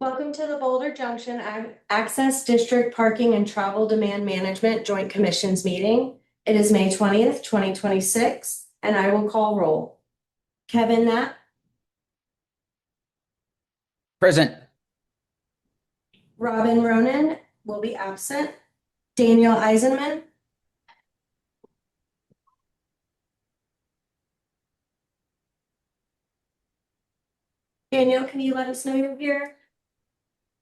Welcome to the Boulder Junction Access District Parking and Travel Demand Management Joint Commissions meeting. It is May 20th, 2026, and I will call roll. Kevin Knapp, Present. Robin Ronan will be absent. Daniel Eisenman, Daniel, can you let us know you're here?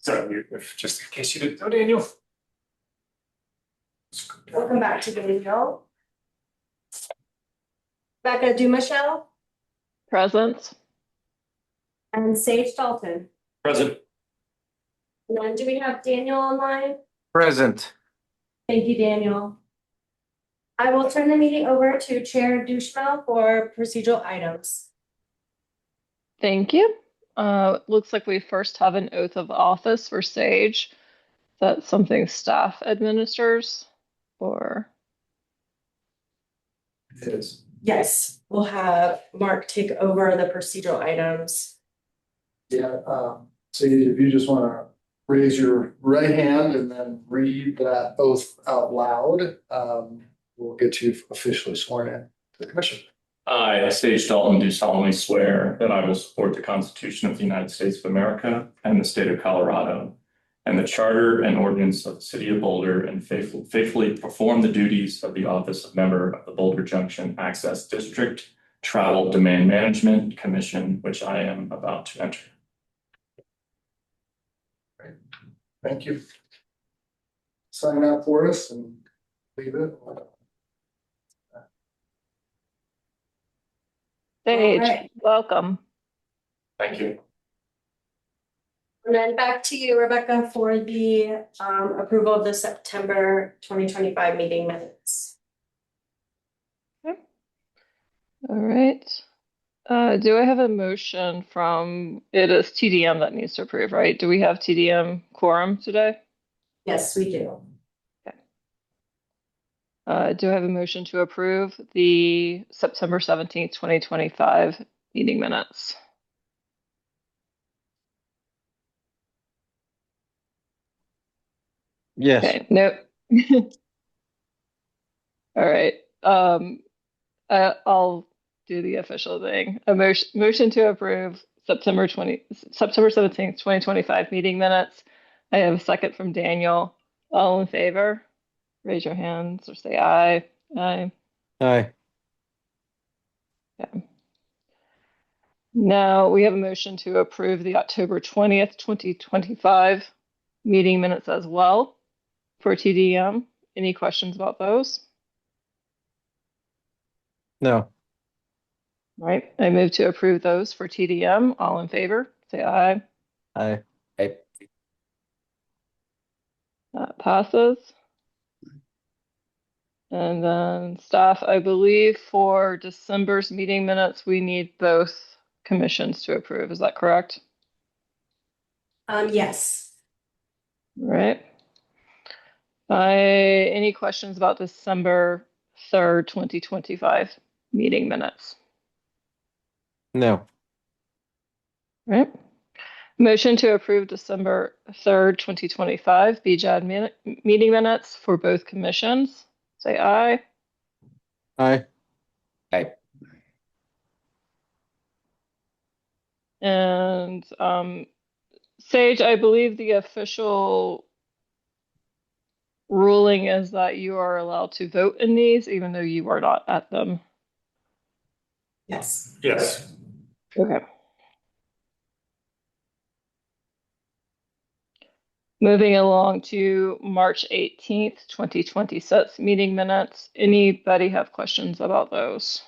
So, just in case you didn't know, Daniel. Welcome back to Daniel. Becca Dumichel Present. and Sage Dalton. Present. And then do we have Daniel online? Present. Thank you, Daniel. I will turn the meeting over to Chair Dushmel for procedural items. Thank you. Looks like we first have an oath of office for Sage. That's something staff administers, or? It is. Yes, we'll have Mark take over the procedural items. Yeah, so if you just wanna raise your right hand and then read that oath out loud, we'll get you officially sworn in to the commission. I, Sage Dalton, do solemnly swear that I will support the Constitution of the United States of America and the state of Colorado, and the charter and ordinance of the city of Boulder, and faithfully perform the duties of the office of member of the Boulder Junction Access District Travel Demand Management Commission, which I am about to enter. Thank you. Sign that for us and leave it. Sage, Alright. welcome. Thank you. And then back to you, Rebecca, for the approval of the September 2025 meeting minutes. All right. Do I have a motion from, it is TDM that needs to approve, right? Do we have TDM quorum today? Yes, we do. Do I have a motion to approve the September 17th, 2025 meeting minutes? Yes. Okay, nope. All right. I'll do the official thing. A motion to approve September 17th, 2025 meeting minutes. I have a second from Daniel. All in favor? Raise your hands or say aye. Aye. Aye. Okay. Now we have a motion to approve the October 20th, 2025 meeting minutes as well for TDM. Any questions about those? No. All right, I move to approve those for TDM. All in favor, say aye. Aye. Aye. That passes. And then staff, I believe for December's meeting minutes, we need both commissions to approve. Is that correct? Yes. All right. Any questions about December 3rd, 2025 meeting minutes? No. All right. Motion to approve December 3rd, 2025 BJAD meeting minutes for both commissions. Say aye. Aye. Aye. And Sage, I believe the official ruling is that you are allowed to vote in these, even though you are not at them. Yes. Yes. Okay. Moving along to March 18th, 2026 meeting minutes. Anybody have questions about those?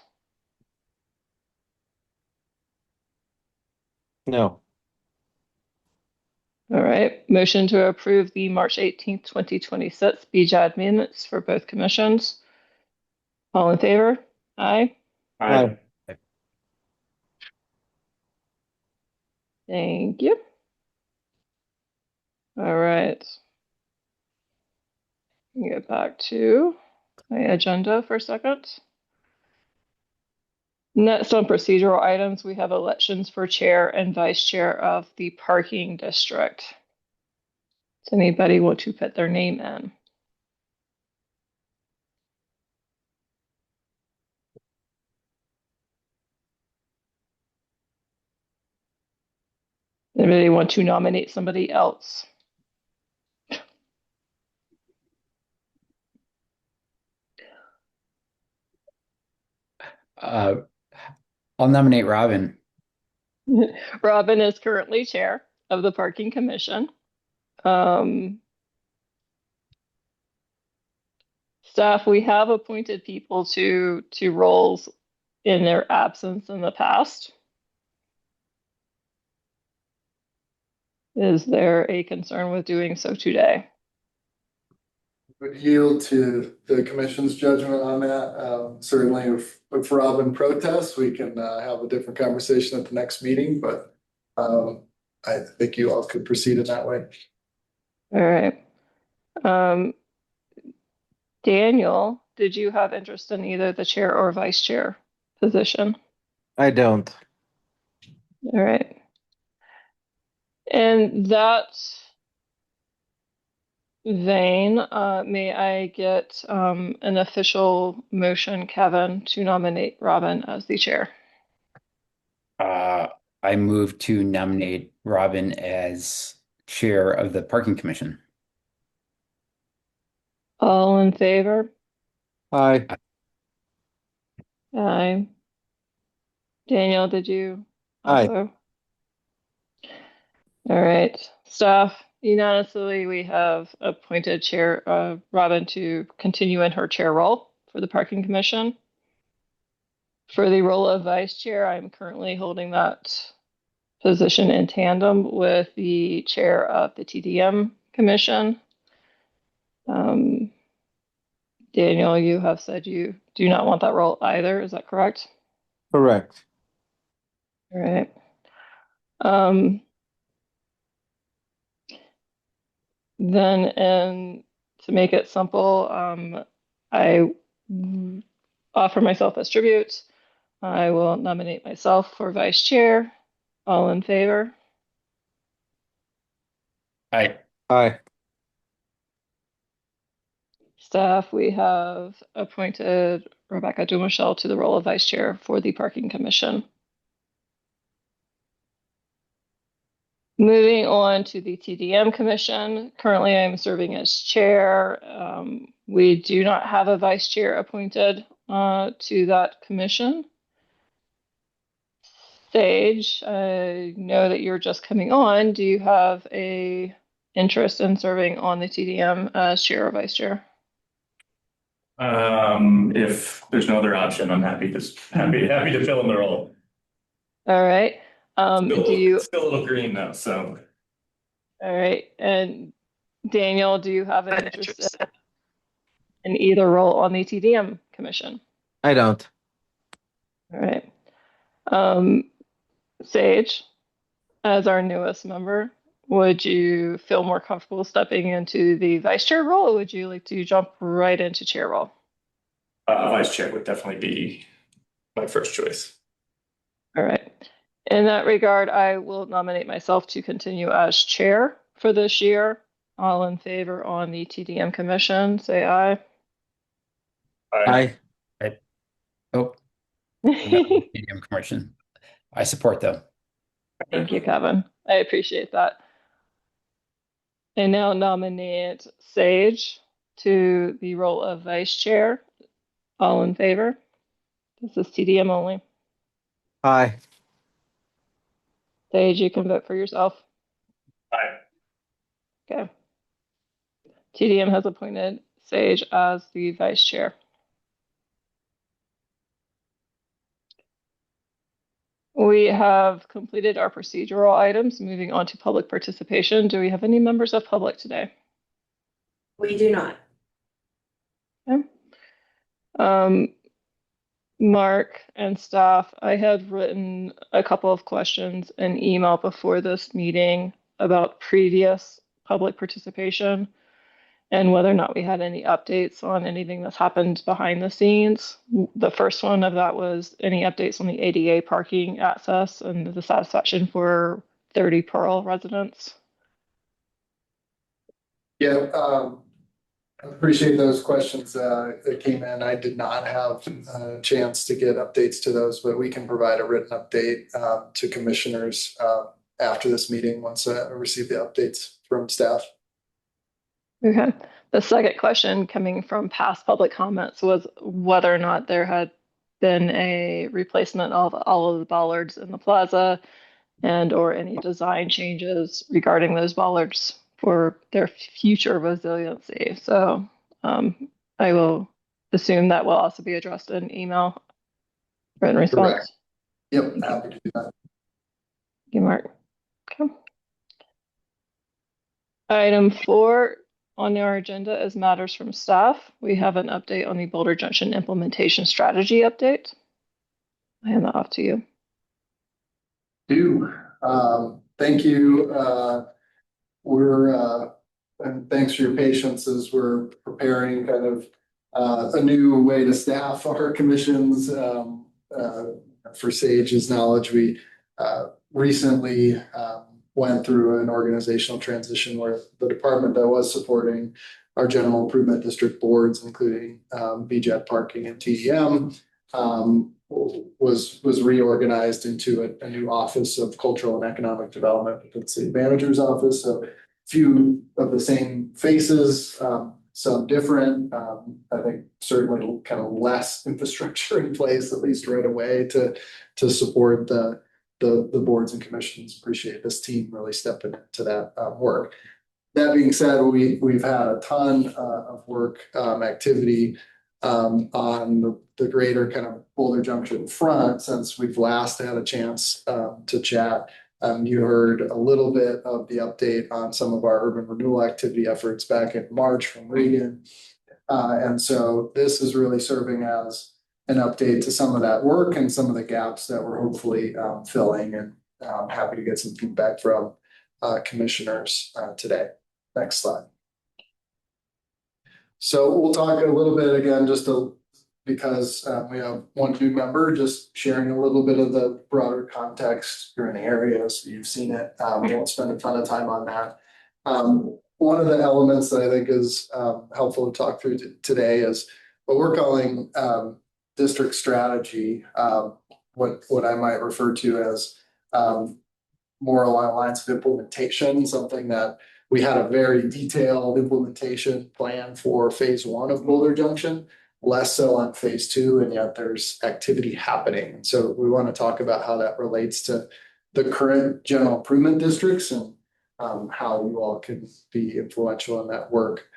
No. All right. Motion to approve the March 18th, 2026 BJAD minutes for both commissions. All in favor? Aye. Aye. Thank you. All right. Get back to my agenda for a second. Next on procedural items, we have elections for chair and vice chair of the parking district. Does anybody want to put their name in? Anybody want to nominate somebody else? I'll nominate Robin. Robin is currently chair of the parking commission. Staff, we have appointed people to roles in their absence in the past. Is there a concern with doing so today? Would yield to the commission's judgment on that. Certainly if Robin protests, we can have a different conversation at the next meeting, but I think you all could proceed in that way. All right. Daniel, did you have interest in either the chair or vice chair position? I don't. All right. In that vein, may I get an official motion, Kevin, to nominate Robin as the chair? I move to nominate Robin as chair of the parking commission. All in favor? Aye. Aye. Daniel, did you Aye. also? All right. Staff, unanimously, we have appointed Chair Robin to continue in her chair role for the Parking Commission. For the role of Vice Chair, I'm currently holding that position in tandem with the Chair of the TDM Commission. Daniel, you have said you do not want that role either. Is that correct? Correct. All right. Then, and to make it simple, I offer myself as tribute. I will nominate myself for vice chair. All in favor? Aye. Aye. Staff, we have appointed Rebecca Dumichel to the role of vice chair for the parking commission. Moving on to the TDM commission. Currently, I'm serving as chair. We do not have a vice chair appointed to that commission. Sage, I know that you're just coming on. Do you have a interest in serving on the TDM as chair or vice chair? If there's no other option, I'm happy to fill in the role. All right. Still a little green though, so. All right. And Daniel, do you have an interest in either role on the TDM commission? I don't. All right. Sage, as our newest member, would you feel more comfortable stepping into the vice chair role, or would you like to jump right into chair role? Vice chair would definitely be my first choice. All right. In that regard, I will nominate myself to continue as chair for this year. All in favor on the TDM commission, say aye. Aye. Oh, no, medium commission. I support them. Thank you, Kevin. I appreciate that. I now nominate Sage to the role of vice chair. All in favor? This is TDM only. Aye. Sage, you can vote for yourself. Aye. Okay. TDM has appointed Sage as the vice chair. We have completed our procedural items. Moving on to public participation. Do we have any members of public today? We do not. Okay. Mark and staff, I had written a couple of questions in email before this meeting about previous public participation. and whether or not we had any updates on anything that's happened behind the scenes. The first one of that was any updates on the ADA parking access and the satisfaction for 30 Pearl residents. Yeah, I appreciate those questions that came in. I did not have a chance to get updates to those, but we can provide a written update to commissioners after this meeting once I receive the updates from staff. Okay. The second question coming from past public comments was whether or not there had been a replacement of all of the bollards in the plaza and or any design changes regarding those bollards for their future resiliency. So I will assume that will also be addressed in email written response. Correct. Yep, happy to do that. Thank you, Mark. Okay. Item 4 on our agenda is matters from staff. We have an update on the Boulder Junction implementation strategy update. I hand that off to you. Thank you. And thanks for your patience as we're preparing kind of a new way to staff our commissions. For Sage's knowledge, we recently went through an organizational transition where the department that was supporting our general improvement district boards, including BJET parking and TDM, was reorganized into a new office of cultural and economic development within the city manager's office. So few of the same faces, some different. I think certainly kind of less infrastructure in place, at least right away, to support the boards and commissions. Appreciate this team really stepping into that work. That being said, we've had a ton of work activity on the greater kind of Boulder Junction front since we've last had a chance to chat. You heard a little bit of the update on some of our urban renewal activity efforts back in March from Regan. And so this is really serving as an update to some of that work and some of the gaps that we're hopefully filling, and happy to get some feedback from commissioners today. Next slide. So we'll talk a little bit again, because we have one new member, just sharing a little bit of the broader context. You're in the area, so you've seen it. We won't spend a ton of time on that. One of the elements that I think is helpful to talk through today is what we're calling district strategy, what I might refer to as more along the lines of implementation, something that we had a very detailed implementation plan for phase 1 of Boulder Junction, less so on phase 2, and yet there's activity happening. And so we want to talk about how that relates to the current general improvement districts and how you all can be influential in that work.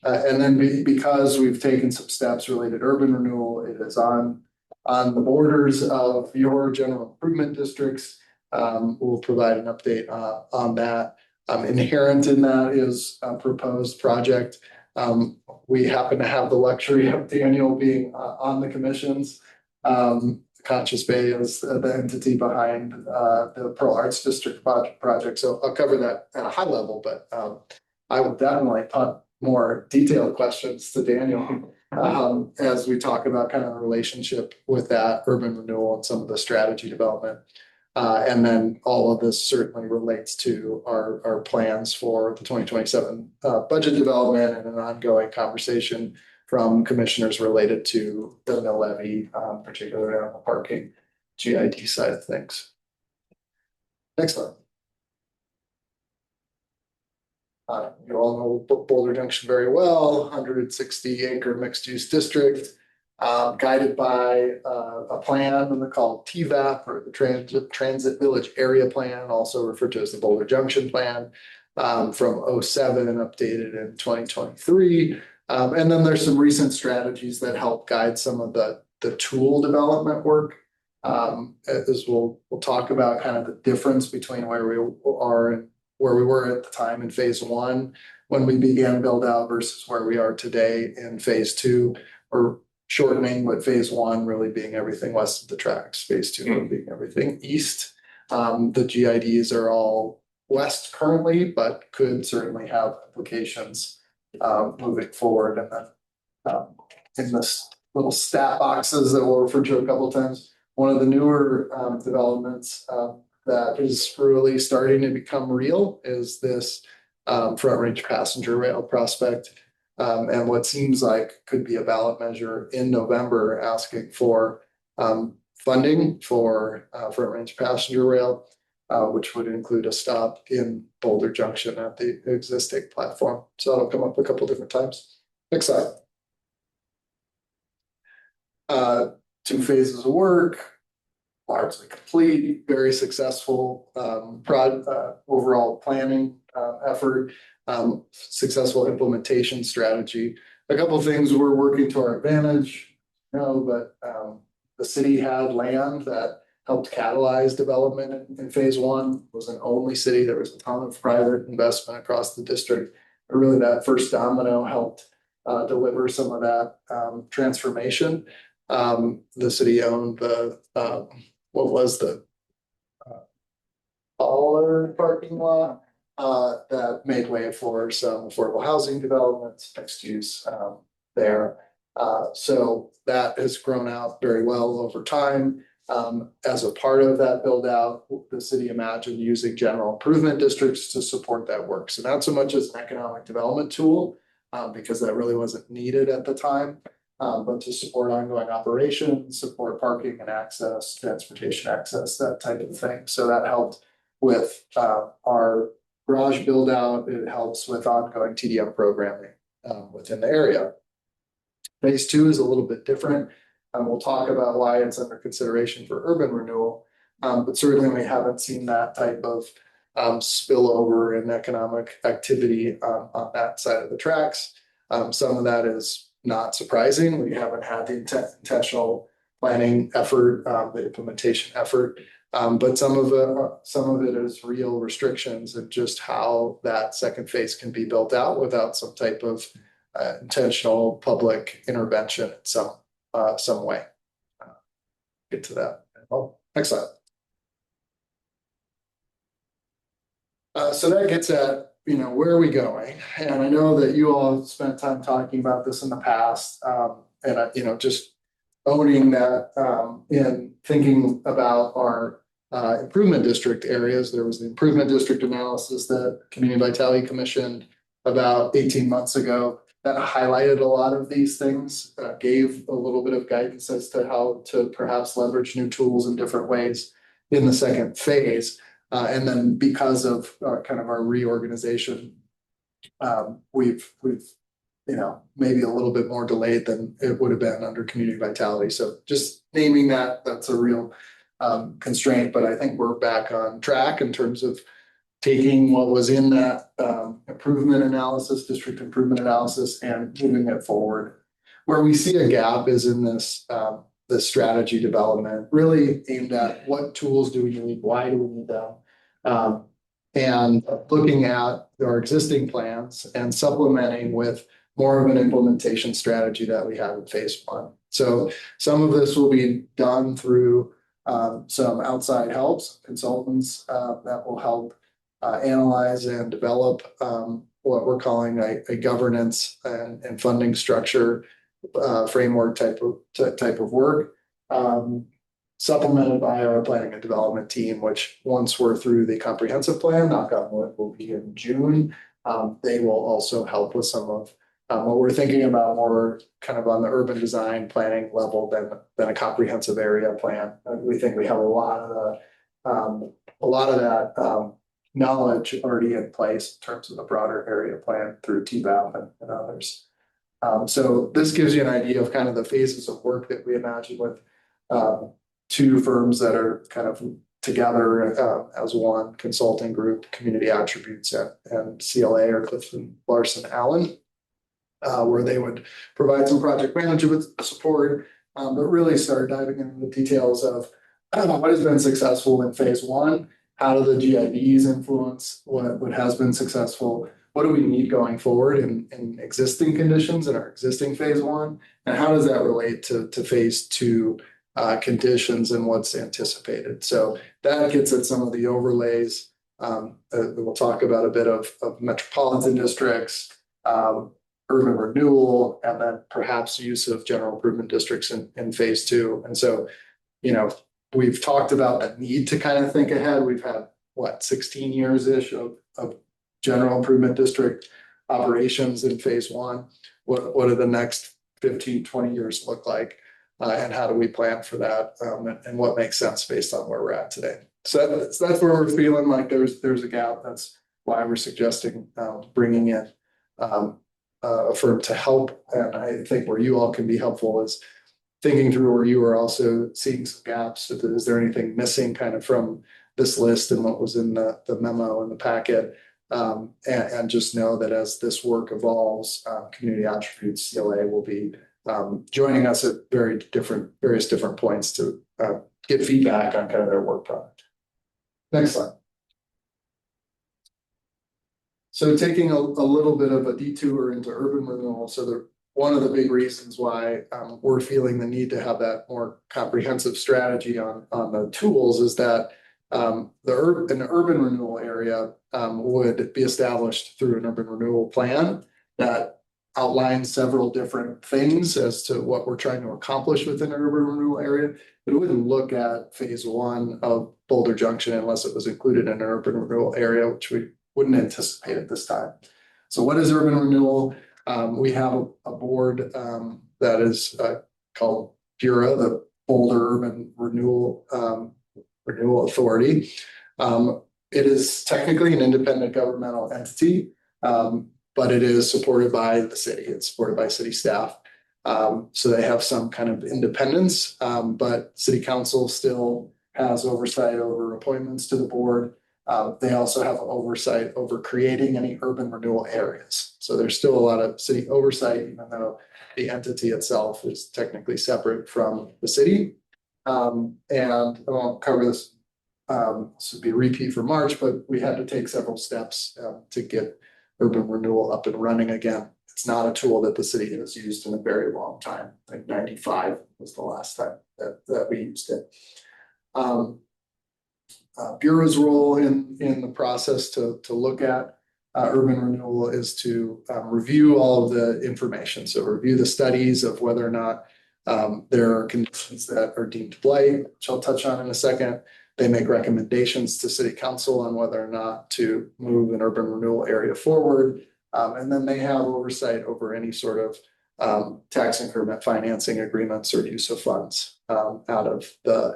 And then because we've taken some steps related to urban renewal, it is on the borders of your general improvement districts. We'll provide an update on that. Inherent in that is a proposed project. We happen to have the luxury of Daniel being on the commissions. Conscious Bay is the entity behind the Pearl Arts District project. So I'll cover that at a high level, but I will definitely punt more detailed questions to Daniel as we talk about kind of the relationship with that urban renewal and some of the strategy development. And then all of this certainly relates to our plans for the 2027 budget development and an ongoing conversation from commissioners related to the mill levy, particularly on the parking GID side of things. Next slide. You all know Boulder Junction very well, 160-acre mixed-use district. Guided by a plan called TVAP, or the Transit Village Area Plan, also referred to as the Boulder Junction Plan, from 2007 and updated in 2023. And then there's some recent strategies that help guide some of the tool development work. As we'll talk about kind of the difference between where we are and where we were at the time in phase 1 when we began build out versus where we are today in phase 2. Or shortening, but phase 1 really being everything west of the tracks, phase 2 being everything east. The GIDs are all west currently, but could certainly have applications moving forward. And then in this little stat boxes that we'll refer to a couple of times, one of the newer developments that is really starting to become real is this Front Range passenger rail prospect. And what seems like could be a ballot measure in November asking for funding for Front Range passenger rail, which would include a stop in Boulder Junction at the existing platform. So that'll come up a couple different times. Next slide. 2 phases of work, largely complete, very successful overall planning effort, successful implementation strategy. A couple of things we're working to our advantage, but the city had land that helped catalyze development in phase 1. It was an only city. There was a ton of private investment across the district. But really that first domino helped deliver some of that transformation. The city owned the what was the Boulder parking lot that made way for some affordable housing developments, mixed use there. So that has grown out very well over time. As a part of that build out, the city imagined using general improvement districts to support that work. So not so much as an economic development tool, because that really wasn't needed at the time. But to support ongoing operations, support parking and access, transportation access, that type of thing. So that helped with our garage build out. It helps with ongoing TDM programming within the area. Phase 2 is a little bit different. We'll talk about why it's under consideration for urban renewal. But certainly we haven't seen that type of spillover in economic activity on that side of the tracks. Some of that is not surprising. We haven't had the intentional planning effort, the implementation effort, but some of it is real restrictions and just how that second phase can be built out without some type of intentional public intervention in some way. Get to that. Oh, next slide. So that gets at where are we going? And I know that you all have spent time talking about this in the past, and just owning that in thinking about our improvement district areas. There was the improvement district analysis that Community Vitality commissioned about 18 months ago that highlighted a lot of these things, gave a little bit of guidance as to how to perhaps leverage new tools in different ways in the second phase. And then because of kind of our reorganization, we've maybe a little bit more delayed than it would have been under Community Vitality. So just naming that's a real constraint, but I think we're back on track in terms of taking what was in that improvement analysis, district improvement analysis, and moving it forward. Where we see a gap is in this strategy development, really aimed at what tools do we need, why do we need them, and looking at our existing plans and supplementing with more of an implementation strategy that we have in phase 1. So some of this will be done through some outside helps, consultants that will help analyze and develop what we're calling a governance and funding structure framework type of work, supplemented by our planning and development team, which once we're through the comprehensive plan, knock on wood, will be in June. They will also help with some of what we're thinking about more kind of on the urban design planning level than a comprehensive area plan. We think we have a lot of that knowledge already in place in terms of the broader area plan through TBAP and others. So this gives you an idea of kind of the phases of work that we imagine with 2 firms that are kind of together as one consulting group, Community Attributes and CLA, or Clifton Larson Allen, where they would provide some project management support, but really start diving into the details of what has been successful in phase 1. How do the GIBs influence what has been successful? What do we need going forward in existing conditions in our existing phase 1? And how does that relate to phase 2 conditions and what's anticipated? So that gets at some of the overlays. We'll talk about a bit of metropolitan districts, urban renewal, and then perhaps use of general improvement districts in phase two. And so, we've talked about the need to kind of think ahead. We've had, 16 years-ish of general improvement district operations in phase one. What do the next 15, 20 years look like? And how do we plan for that? And what makes sense based on where we're at today? So that's where we're feeling like there's a gap. That's why we're suggesting bringing in a firm to help. And I think where you all can be helpful is thinking through where you are also seeing some gaps. Is there anything missing kind of from this list and what was in the memo and the packet? And just know that as this work evolves, Community Attributes CLA will be joining us at various different points to get feedback on kind of their work product. Next slide. So taking a little bit of a detour into urban renewal. So one of the big reasons why we're feeling the need to have that more comprehensive strategy on the tools is that an urban renewal area would be established through an urban renewal plan that outlines several different things as to what we're trying to accomplish within an urban renewal area. But it wouldn't look at phase one of Boulder Junction unless it was included in an urban renewal area, which we wouldn't anticipate at this time. So what is urban renewal? We have a board that is called BURA, the Boulder Urban Renewal Authority. It is technically an independent governmental entity, but it is supported by the city. It's supported by city staff. So they have some kind of independence, but city council still has oversight over appointments to the board. They also have oversight over creating any urban renewal areas. So there's still a lot of city oversight, even though the entity itself is technically separate from the city. And I won't cover this. This would be a repeat for March, but we had to take several steps to get urban renewal up and running again. It's not a tool that the city has used in a very long time. I think 95 was the last time that we used it. Bureau's role in the process to look at urban renewal is to review all of the information. So review the studies of whether or not there are conditions that are deemed blight, which I'll touch on in a second. They make recommendations to city council on whether or not to move an urban renewal area forward. And then they have oversight over any sort of tax increment financing agreements or use of funds out of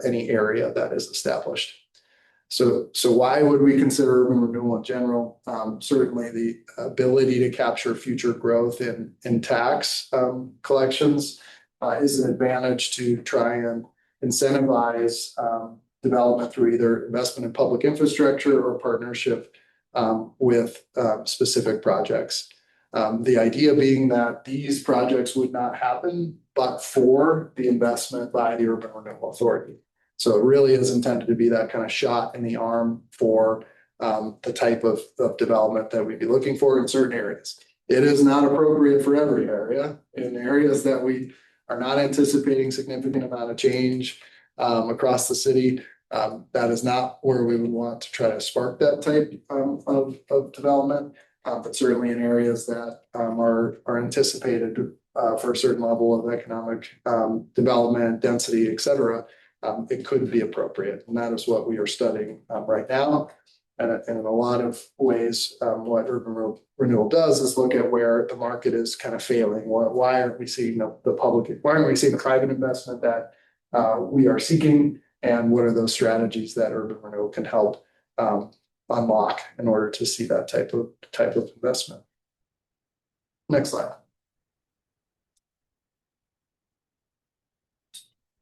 any area that is established. So why would we consider urban renewal in general? Certainly the ability to capture future growth in tax collections is an advantage to try and incentivize development through either investment in public infrastructure or partnership with specific projects. The idea being that these projects would not happen but for the investment by the Urban Renewal Authority. So it really is intended to be that kind of shot in the arm for the type of development that we'd be looking for in certain areas. It is not appropriate for every area. In areas that we are not anticipating significant amount of change across the city, that is not where we would want to try to spark that type of development. But certainly in areas that are anticipated for a certain level of economic development, density, et cetera, it could be appropriate. And that is what we are studying right now. And in a lot of ways, what urban renewal does is look at where the market is kind of failing. Why aren't we seeing why aren't we seeing the private investment that we are seeking? And what are those strategies that urban renewal can help unlock in order to see that type of investment? Next slide.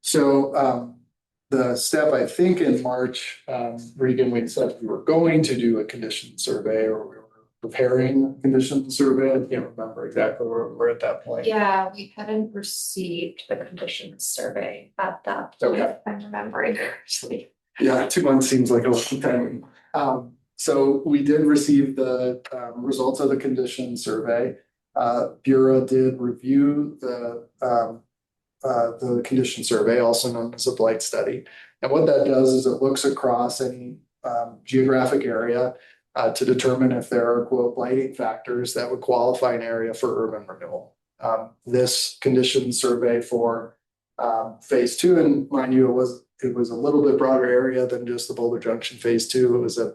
So the step, I think in March, Regan, we said we were going to do a condition survey, or we were preparing a condition survey. I can't remember exactly where we were at that point. Yeah, we hadn't received the conditions survey at that point, Okay. if I'm remembering correctly. Yeah, 2 months seems like a long time. So we did receive the results of the condition survey. Bureau did review the condition survey, also known as a blight study. And what that does is it looks across any geographic area to determine if there are quote blighting factors that would qualify an area for urban renewal. This condition survey for phase two, and mind you, it was a little bit broader area than just the Boulder Junction phase two. It was a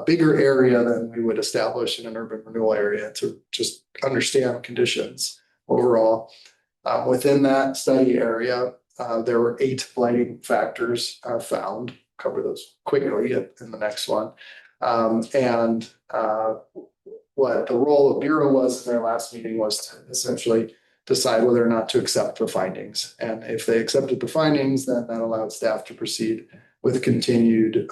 bigger area than we would establish in an urban renewal area to just understand conditions overall. Within that study area, there were 8 blighting factors found. Cover those quickly in the next one. And what the role of Bureau was in their last meeting was to essentially decide whether or not to accept the findings. And if they accepted the findings, then that allowed staff to proceed with continued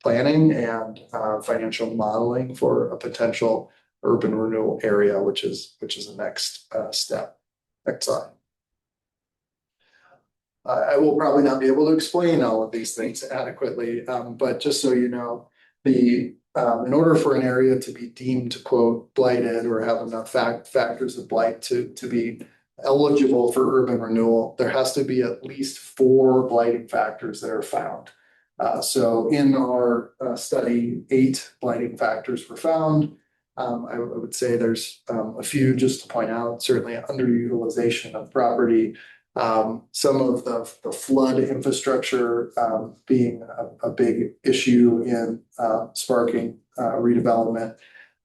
planning and financial modeling for a potential urban renewal area, which is the next step. Next slide. I will probably not be able to explain all of these things adequately, but just so you know, in order for an area to be deemed quote blighted or have enough factors of blight to be eligible for urban renewal, there has to be at least 4 blighting factors that are found. So in our study, 8 blighting factors were found. I would say there's a few just to point out, certainly underutilization of property, some of the flood infrastructure being a big issue in sparking redevelopment,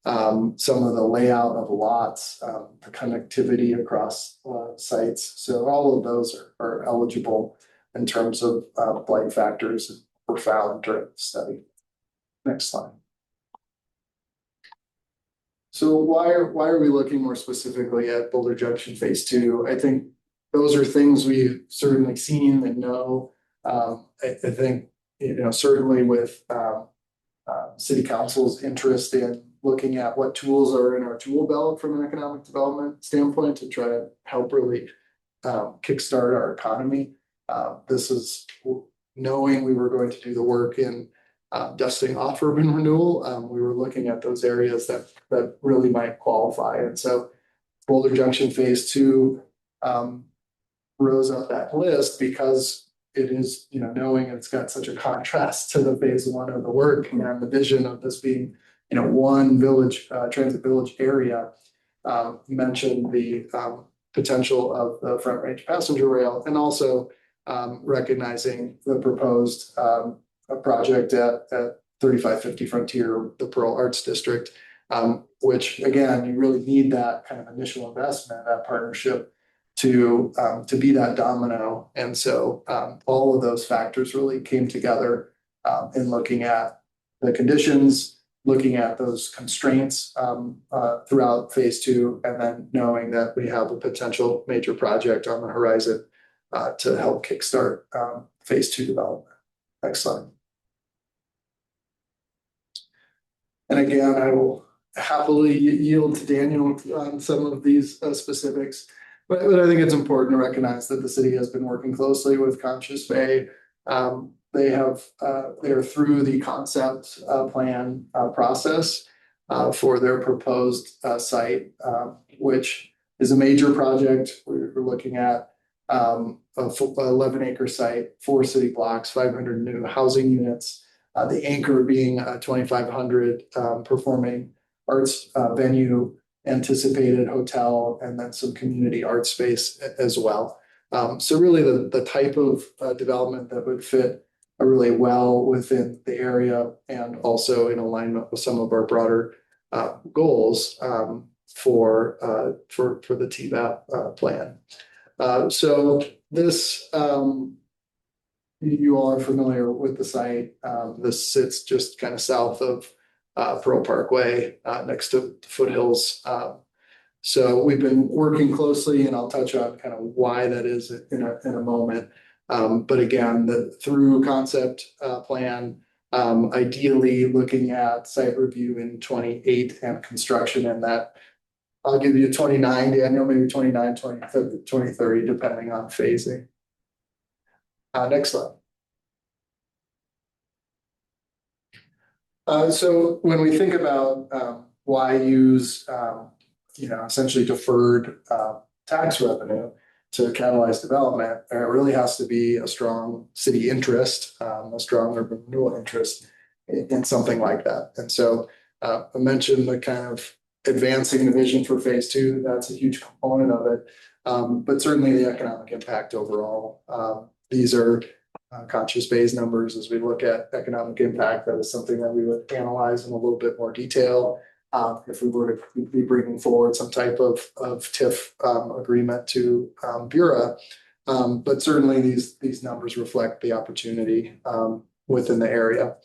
some of the layout of lots, the connectivity across sites. So all of those are eligible in terms of blight factors that were found during the study. Next slide. So why are we looking more specifically at Boulder Junction phase 2? I think those are things we've certainly seen and know. I think, certainly with city council's interest in looking at what tools are in our tool belt from an economic development standpoint to try to help really kickstart our economy. This is knowing we were going to do the work in dusting off urban renewal. We were looking at those areas that really might qualify. And so Boulder Junction phase 2 rose up that list because it is, knowing it's got such a contrast to the phase 1 of the work and the vision of this being, one village, transit village area. Mentioned the potential of the Front Range passenger rail, and also recognizing the proposed project at 3550 Frontier, the Pearl Arts District, which again, you really need that kind of initial investment, that partnership to be that domino. And so all of those factors really came together in looking at the conditions, looking at those constraints throughout phase 2, and then knowing that we have a potential major project on the horizon to help kickstart phase 2 development. Next slide. And again, I will happily yield to Daniel on some of these specifics. But I think it's important to recognize that the city has been working closely with Conscious Bay. They are through the concept plan process for their proposed site, which is a major project. We're looking at a 11-acre site, 4 city blocks, 500 new housing units. The anchor being a 2,500 performing arts venue, anticipated hotel, and then some community art space as well. So really the type of development that would fit really well within the area and also in alignment with some of our broader goals for the TVAP plan. So this, you all are familiar with the site. This sits just kind of south of Pearl Parkway, next to Foothills. So we've been working closely, and I'll touch on kind of why that is in a moment. But again, through concept plan, ideally looking at site review in 28 and construction in that. I'll give you 29, Daniel, maybe 29, 2030, depending on phasing. Next slide. So when we think about why use essentially deferred tax revenue to catalyze development, there really has to be a strong city interest, a strong urban renewal interest in something like that. And so I mentioned the kind of advancing the vision for phase two. That's a huge component of it. But certainly the economic impact overall. These are conscious phase numbers as we look at economic impact. That is something that we would analyze in a little bit more detail. If we were to be bringing forward some type of TIF agreement to Bureau. But certainly these numbers reflect the opportunity within the area.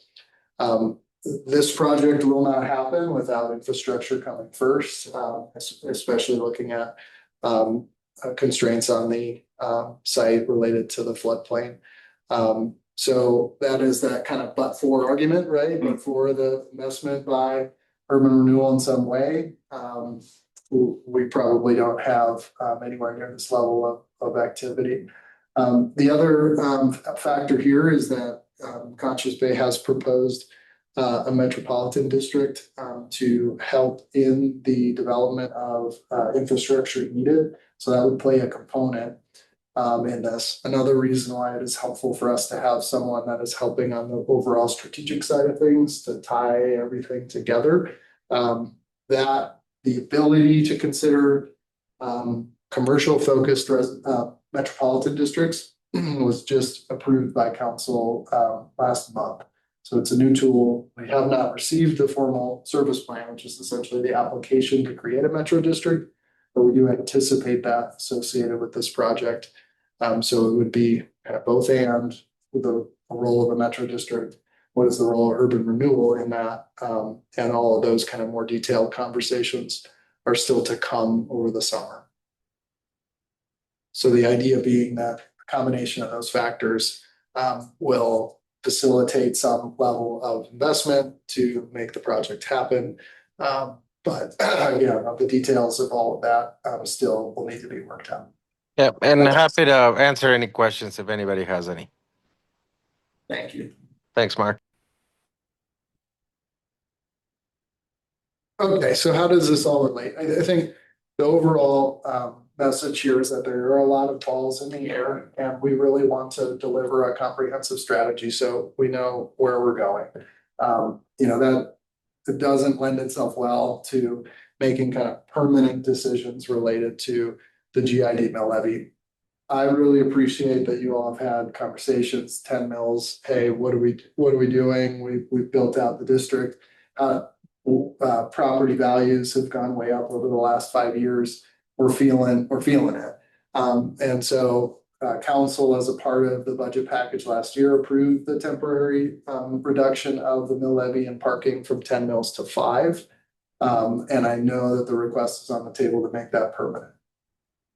This project will not happen without infrastructure coming first, especially looking at constraints on the site related to the floodplain. So that is that kind of but for argument, right? But for the investment by urban renewal in some way, we probably don't have anywhere near this level of activity. The other factor here is that Conscious Bay has proposed a metropolitan district to help in the development of infrastructure needed. So that would play a component in this. Another reason why it is helpful for us to have someone that is helping on the overall strategic side of things to tie everything together. That the ability to consider commercial focused metropolitan districts was just approved by council last month. So it's a new tool. We have not received the formal service plan, which is essentially the application to create a metro district, but we do anticipate that associated with this project. So it would be kind of both and with the role of a metro district. What is the role of urban renewal in that? And all of those kind of more detailed conversations are still to come over the summer. So the idea being that a combination of those factors will facilitate some level of investment to make the project happen. But again, the details of all of that still will need to be worked out. Yeah, and happy to answer any questions if anybody has any. Thank you. Thanks, Mark. Okay, so how does this all relate? I think the overall message here is that there are a lot of balls in the air, and we really want to deliver a comprehensive strategy so we know where we're going. That it doesn't lend itself well to making kind of permanent decisions related to the GID mill levy. I really appreciate that you all have had conversations, 10 mills. Hey, what are we doing? We've built out the district. Property values have gone way up over the last 5 years. We're feeling it. And so council, as a part of the budget package last year, approved the temporary reduction of the mill levy and parking from 10 mills to 5. And I know that the request is on the table to make that permanent.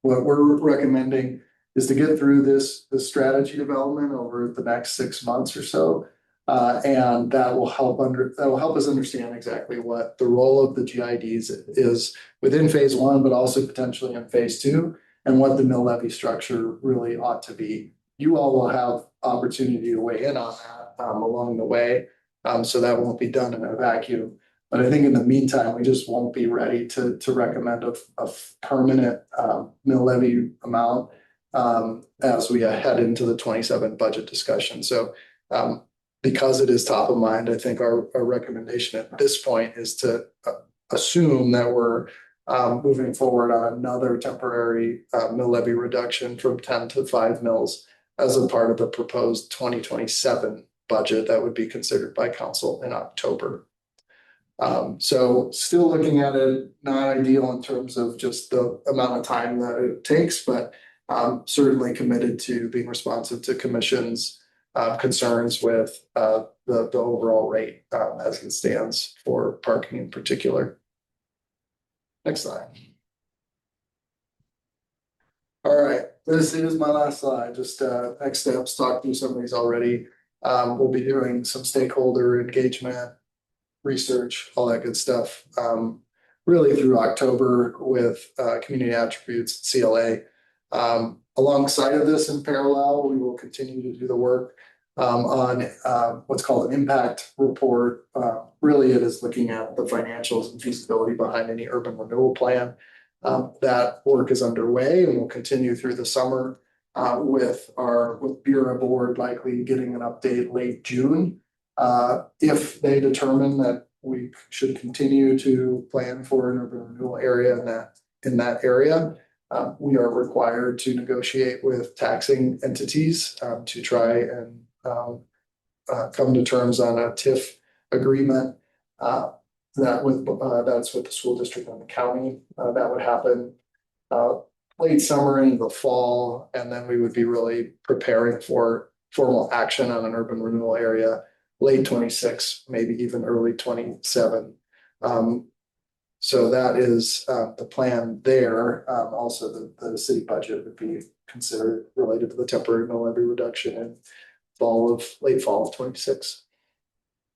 What we're recommending is to get through this strategy development over the next 6 months or so. And that will help us understand exactly what the role of the GIDs is within phase one, but also potentially in phase two, and what the mill levy structure really ought to be. You all will have opportunity to weigh in on that along the way. So that won't be done in a vacuum. But I think in the meantime, we just won't be ready to recommend a permanent mill levy amount as we head into the 27 budget discussion. So because it is top of mind, I think our recommendation at this point is to assume that we're moving forward on another temporary mill levy reduction from 10 to 5 mills as a part of the proposed 2027 budget that would be considered by council in October. So still looking at it, not ideal in terms of just the amount of time that it takes, but certainly committed to being responsive to commission's concerns with the overall rate as it stands for parking in particular. Next slide. All right, this is my last slide. Just next steps, talk through some of these already. We'll be doing some stakeholder engagement, research, all that good stuff, really through October with community attributes, CLA. Alongside of this, in parallel, we will continue to do the work on what's called an impact report. Really, it is looking at the financials and feasibility behind any urban renewal plan. That work is underway and will continue through the summer with Bureau board likely getting an update late June. If they determine that we should continue to plan for an urban renewal area in that area. We are required to negotiate with taxing entities to try and come to terms on a TIF agreement. That's with the school district and the county. That would happen late summer into the fall, and then we would be really preparing for formal action on an urban renewal area late 26, maybe even early 27. So that is the plan there. Also, the city budget would be considered related to the temporary mill levy reduction in late fall of 26.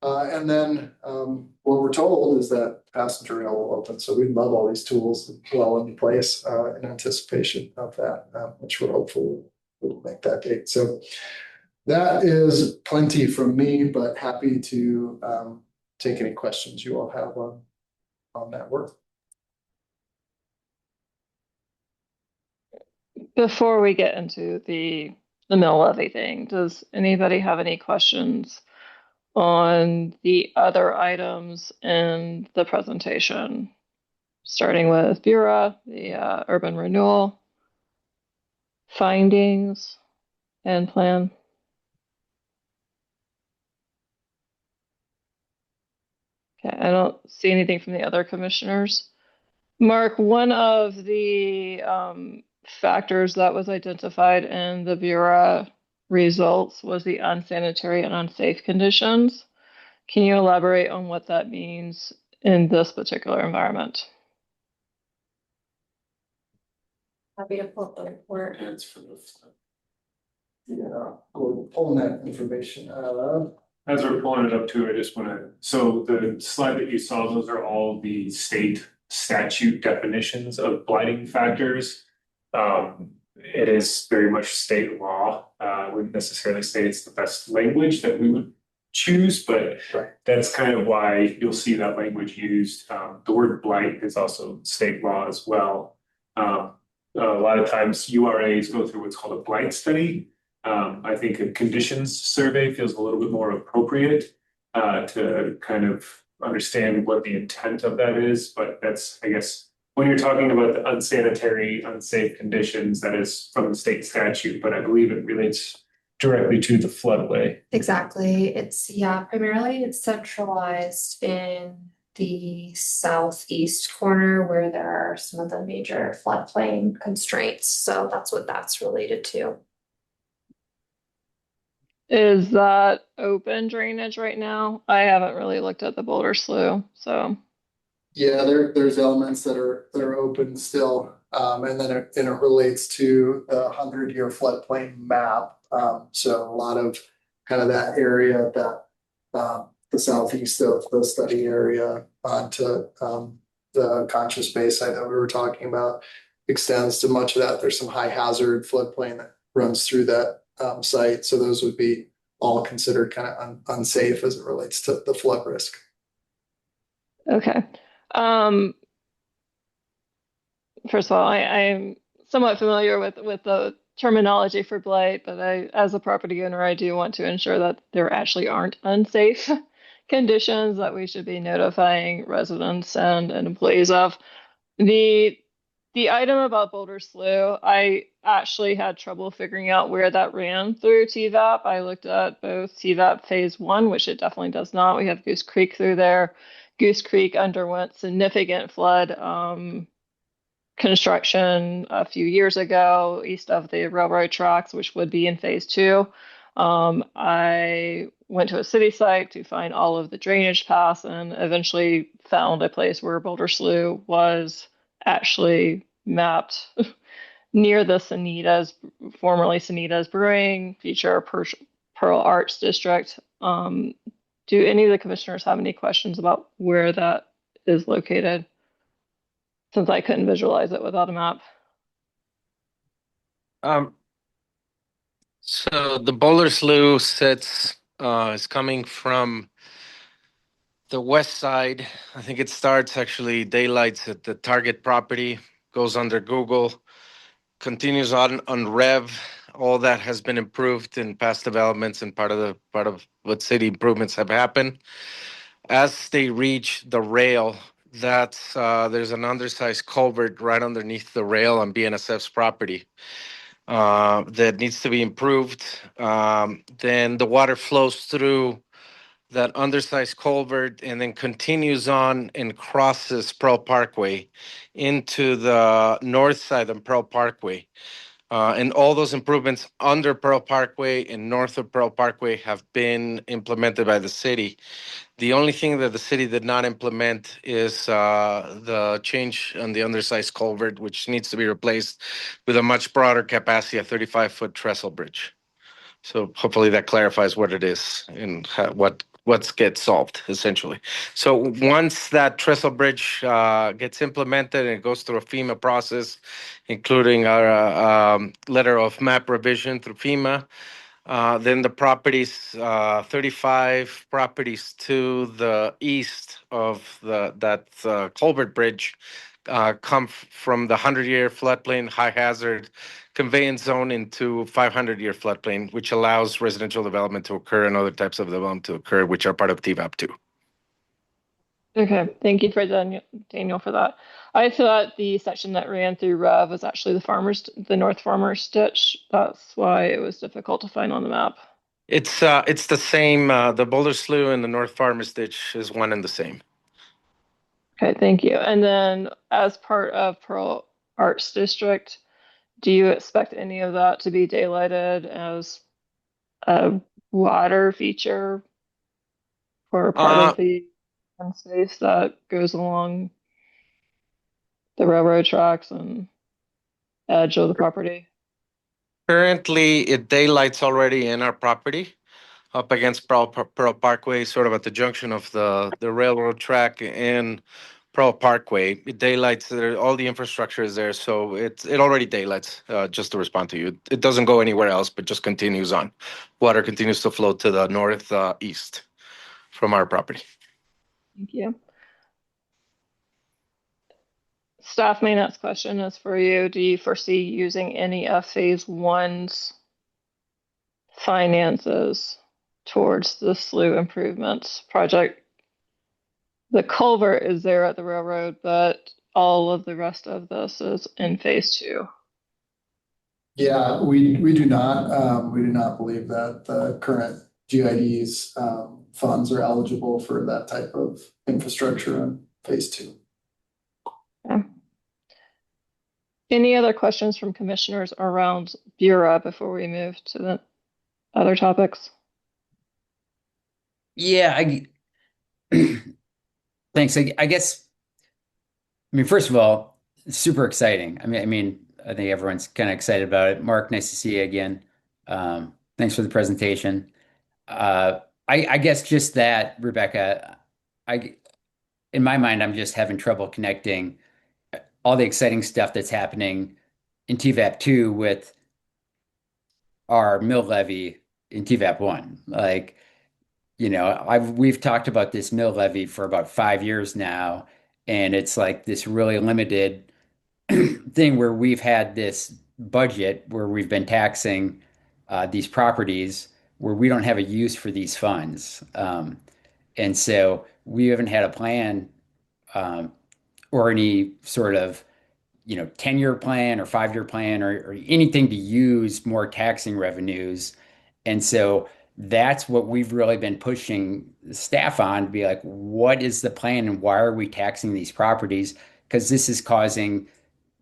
And then what we're told is that passenger rail will open. So we'd love all these tools well into place in anticipation of that, which we're hopeful will make that date. So that is plenty from me, but happy to take any questions you all have on that work. Before we get into the mill levy thing, does anybody have any questions on the other items in the presentation? Starting with Bureau, the urban renewal, findings, and plan. Okay, I don't see anything from the other commissioners. Mark, one of the factors that was identified in the Bureau results was the unsanitary and unsafe conditions. Can you elaborate on what that means in this particular environment? Happy to pull up the report. Yeah, we're pulling that information out. As we're pulling it up too, I just want to, so the slide that you saw, those are all the state statute definitions of blighting factors. It is very much state law. I wouldn't necessarily say it's the best language that we would choose, but that's kind of why you'll see that language used. The word blight is also state law as well. A lot of times URAs go through what's called a blight study. I think a conditions survey feels a little bit more appropriate to kind of understand what the intent of that is. But that's, I guess, when you're talking about the unsanitary, unsafe conditions, that is from the state statute, but I believe it relates directly to the floodway. Exactly. Primarily it's centralized in the southeast corner where there are some of the major floodplain constraints. So that's what that's related to. Is that open drainage right now? I haven't really looked at the Boulder Slough, so. Yeah, there's elements that are open still, and then it relates to the 100-year floodplain map. So a lot of kind of that area, that the southeast of the study area onto the conscious bay site that we were talking about extends to much of that. There's some high hazard floodplain that runs through that site, so those would be all considered kind of unsafe as it relates to the flood risk. Okay. First of all, I'm somewhat familiar with the terminology for blight, but as a property owner, I do want to ensure that there actually aren't unsafe conditions that we should be notifying residents and employees of. The item about Boulder Slough, I actually had trouble figuring out where that ran through TVAP. I looked at both TVAP Phase 1, which it definitely does not. We have Goose Creek through there. Goose Creek underwent significant flood construction a few years ago east of the railroad tracks, which would be in Phase 2. I went to a city site to find all of the drainage paths and eventually found a place where Boulder Slough was actually mapped near the formerly Sanitas Brewing, future Pearl Arts District. Do any of the commissioners have any questions about where that is located? Since I couldn't visualize it without a map. So the Boulder Slough is coming from the west side. I think it starts actually daylights at the Target property, goes under Google, continues on Rev. All that has been improved in past developments and part of what city improvements have happened. as they reach the rail, there's an undersized culvert right underneath the rail on BNSF's property that needs to be improved. Then the water flows through that undersized culvert and then continues on and crosses Pearl Parkway into the north side of Pearl Parkway. And all those improvements under Pearl Parkway and north of Pearl Parkway have been implemented by the city. The only thing that the city did not implement is the change on the undersized culvert, which needs to be replaced with a much broader capacity, a 35-foot trestle bridge. So hopefully that clarifies what it is and what's gets solved essentially. So once that trestle bridge gets implemented and it goes through a FEMA process, including our letter of map revision through FEMA, then the properties, 35 properties to the east of that culvert bridge come from the 100-year floodplain high hazard conveyance zone into 500-year floodplain, which allows residential development to occur and other types of development to occur, which are part of TVAP 2. Okay, thank you for Daniel for that. I thought the section that ran through Rev was actually the North Farmers ditch. That's why it was difficult to find on the map. It's the same. The Boulder Slough and the North Farmers Ditch is one and the same. Okay, thank you. And then as part of Pearl Arts District, do you expect any of that to be daylighted as a water feature or part of the space that goes along the railroad tracks and edge of the property? Currently, it daylights already in our property up against Pearl Parkway, sort of at the junction of the railroad track and Pearl Parkway. It daylights there, all the infrastructure is there, so it already daylights. Just to respond to you, it doesn't go anywhere else, but just continues on. Water continues to flow to the north east from our property. Thank you. Staff, my next question is for you. Do you foresee using any of Phase 1's finances towards the slough improvements project? The culvert is there at the railroad, but all of the rest of this is in Phase 2. Yeah, we do not believe that the current GID's funds are eligible for that type of infrastructure in phase 2. Okay. Any other questions from commissioners around Bureau before we move to the other topics? Yeah, thanks. I guess, first of all, it's super exciting. I think everyone's kind of excited about it. Mark, nice to see you again. Thanks for the presentation. I guess just that, Rebecca, in my mind, I'm just having trouble connecting all the exciting stuff that's happening in TVAP 2 with our mill levy in TVAP 1. We've talked about this mill levy for about 5 years now, and it's like this really limited thing where we've had this budget where we've been taxing these properties where we don't have a use for these funds. And so we haven't had a plan or any sort of 10-year plan or 5-year plan or anything to use more taxing revenues. And so that's what we've really been pushing staff on to be like, what is the plan and why are we taxing these properties? Because this is causing,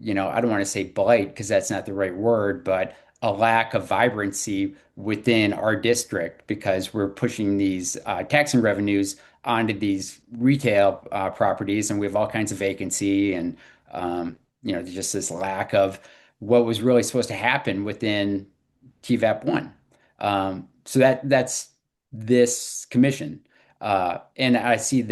I don't want to say blight because that's not the right word, but a lack of vibrancy within our district because we're pushing these taxing revenues onto these retail properties and we have all kinds of vacancy and just this lack of what was really supposed to happen within TVAP 1. So that's this commission. And I see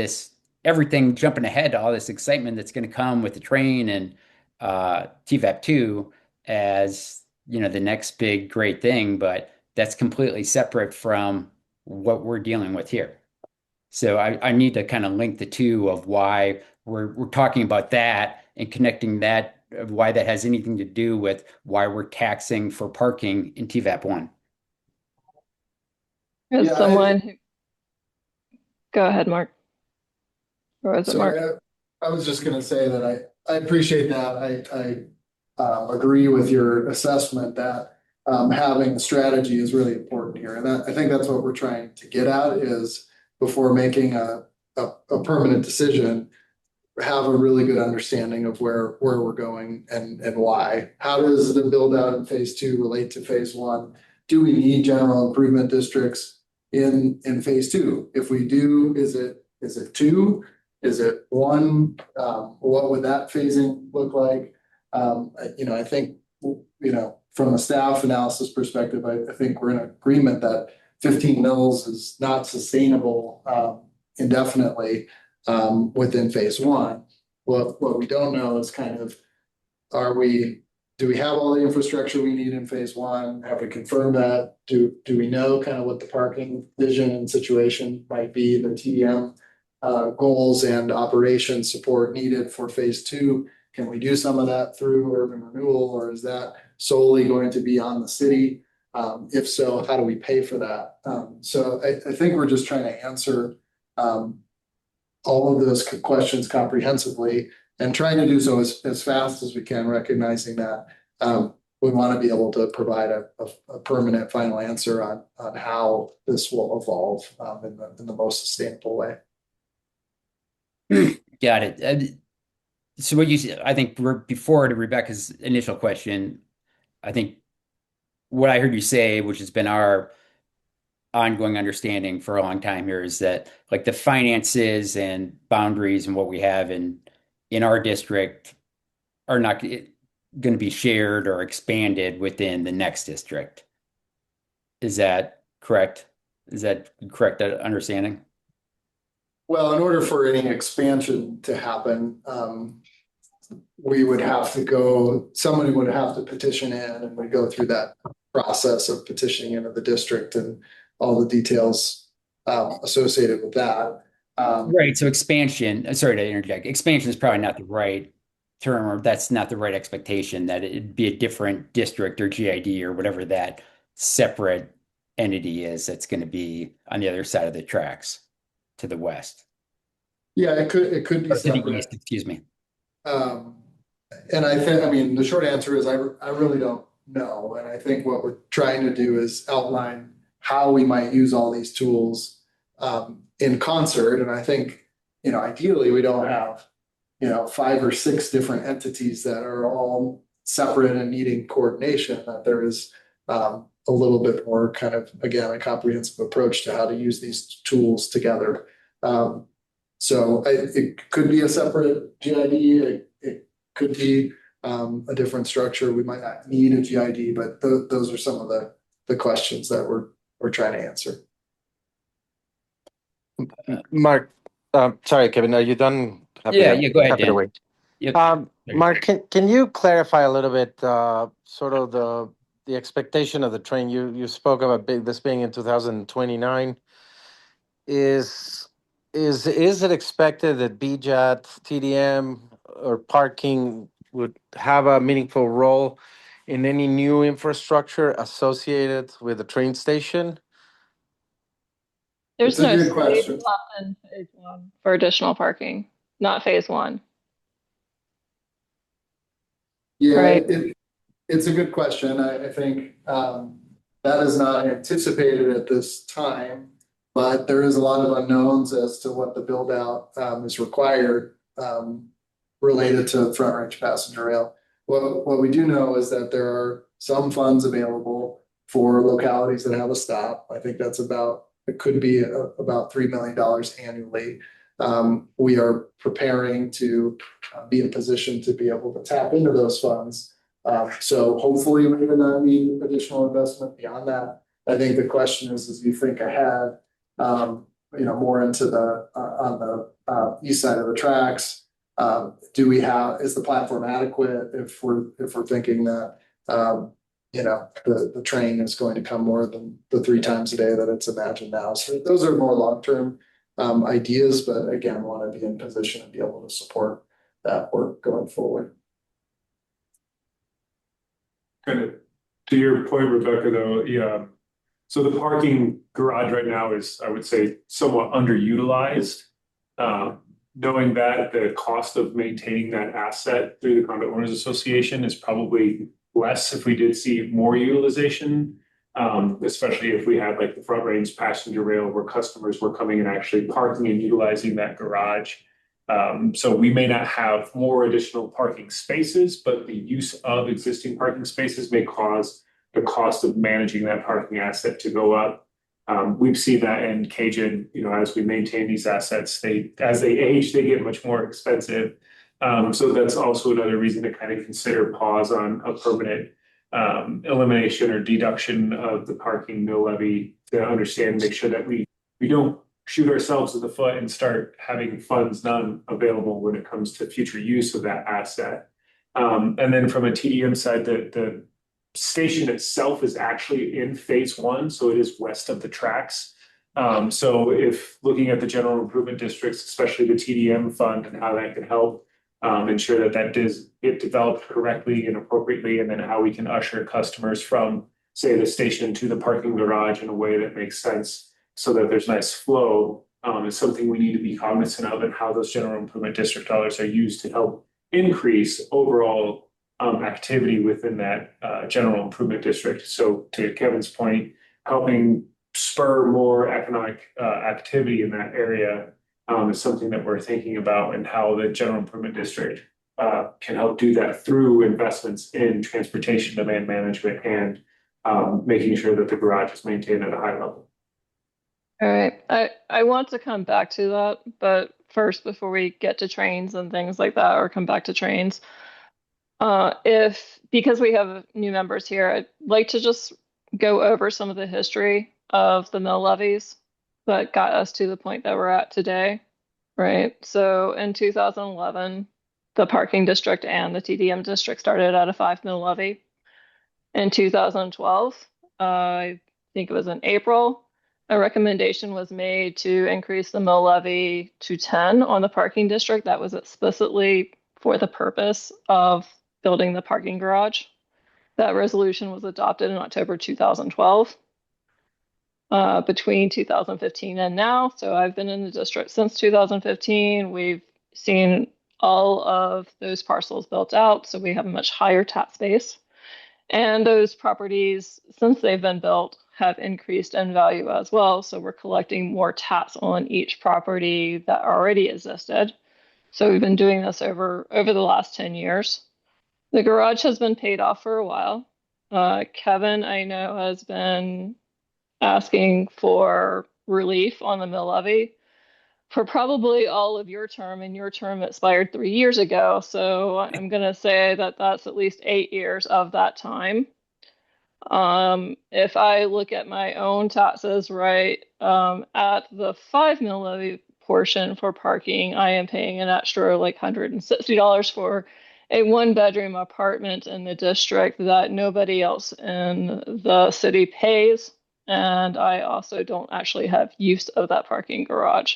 everything jumping ahead to all this excitement that's going to come with the train and TVAP 2 as the next big great thing, but that's completely separate from what we're dealing with here. So I need to kind of link the two of why we're talking about that and connecting that, why that has anything to do with why we're taxing for parking in TVAP 1. As someone who... Go ahead, Mark. Or was it Mark? So I was just gonna say that I appreciate that. I agree with your assessment that having a strategy is really important here. And I think that's what we're trying to get at is before making a permanent decision, have a really good understanding of where we're going and why. How does the build out in phase two relate to phase one? Do we need general improvement districts in phase two? If we do, is it two? Is it one? What would that phasing look like? I think, from a staff analysis perspective, I think we're in agreement that 15 mils is not sustainable indefinitely within phase one. What we don't know is kind of, do we have all the infrastructure we need in phase one? Have we confirmed that? Do we know kind of what the parking vision and situation might be, the TDM goals and operation support needed for phase two? Can we do some of that through urban renewal, or is that solely going to be on the city? If so, how do we pay for that? So I think we're just trying to answer all of those questions comprehensively and trying to do so as fast as we can, recognizing that we want to be able to provide a permanent final answer on how this will evolve in the most sustainable way. Got it. So what you said, I think before to Rebecca's initial question, I think what I heard you say, which has been our ongoing understanding for a long time here, is that like the finances and boundaries and what we have in our district are not going to be shared or expanded within the next district. Is that correct? Is that correct understanding? Well, in order for any expansion to happen, we would have to somebody would have to petition in, and we go through that process of petitioning into the district and all the details associated with that. Right. So expansion, sorry to interject, expansion is probably not the right term, or that's not the right expectation, that it'd be a different district or GID or whatever that separate entity is that's going to be on the other side of the tracks to the west. Yeah, it could be Or to the separate. east, excuse me. And I mean, the short answer is I really don't know. And I think what we're trying to do is outline how we might use all these tools in concert. And I think, ideally we don't have, 5 or 6 different entities that are all separate and needing coordination, that there is a little bit more kind of, again, a comprehensive approach to how to use these tools together. So it could be a separate GID. It could be a different structure. We might not need a GID, but those are some of the questions that we're trying to answer. Mark, sorry, Kevin, are you done? Yeah, go ahead, Happy to Dan. wait. Yep. Mark, can you clarify a little bit, sort of the expectation of the train? You spoke about this being in 2029. Is it expected that BJAT, TDM, or parking would have a meaningful role in any new infrastructure associated with the train station? There's It's a no good state question. law in phase one for additional parking, not phase one. Yeah, Right. it's a good question. I think that is not anticipated at this time, but there is a lot of unknowns as to what the build out is required related to front range passenger rail. What we do know is that there are some funds available for localities that have a stop. I think it could be about $3 million annually. We are preparing to be in position to be able to tap into those funds. So hopefully we will not need additional investment beyond that. I think the question is, as you think ahead, more into on the east side of the tracks, is the platform adequate if we're thinking that the train is going to come more than the 3 times a day that it's imagined now. So those are more long-term ideas, but again, want to be in position and be able to support that work going forward. Kind of to your point, Rebecca, though, yeah. So the parking garage right now is, I would say, somewhat underutilized. knowing that the cost of maintaining that asset through the condo owners association is probably less if we did see more utilization. Especially if we had like the front range passenger rail where customers were coming and actually parking and utilizing that garage. So we may not have more additional parking spaces, but the use of existing parking spaces may cause the cost of managing that parking asset to go up. We've seen that in Cajun, as we maintain these assets, as they age, they get much more expensive. So that's also another reason to kind of consider pause on a permanent elimination or deduction of the parking mill levy to understand, make sure that we don't shoot ourselves in the foot and start having funds non-available when it comes to future use of that asset. And then from a TDM side, the station itself is actually in phase one, so it is west of the tracks. So if looking at the general improvement districts, especially the TDM fund and how that can help ensure that does get developed correctly and appropriately, and then how we can usher customers from, say, the station to the parking garage in a way that makes sense so that there's nice flow, is something we need to be cognizant of, and how those general improvement district dollars are used to help increase overall activity within that general improvement district. So to Kevin's point, helping spur more economic activity in that area is something that we're thinking about, and how the general improvement district can help do that through investments in transportation demand management and making sure that the garage is maintained at a high level. All right, I want to come back to that, but first, before we get to trains and things like that, or come back to trains, because we have new members here, I'd like to just go over some of the history of the mill levies that got us to the point that we're at today, right? So in 2011, the parking district and the TDM district started at a 5 mill levy. In 2012, I think it was in April, a recommendation was made to increase the mill levy to 10 on the parking district. That was explicitly for the purpose of building the parking garage. That resolution was adopted in October 2012. Between 2015 and now, so I've been in the district since 2015, we've seen all of those parcels built out, so we have a much higher tax base. And those properties, since they've been built, have increased in value as well. So we're collecting more tax on each property that already existed. So we've been doing this over the last 10 years. The garage has been paid off for a while. Kevin, I know, has been asking for relief on the mill levy for probably all of your term, and your term expired 3 years ago. So I'm going to say that that's at least 8 years of that time. If I look at my own taxes, right, at the 5 mill levy portion for parking, I am paying an extra like $160 for a 1-bedroom apartment in the district that nobody else in the city pays. And I also don't actually have use of that parking garage.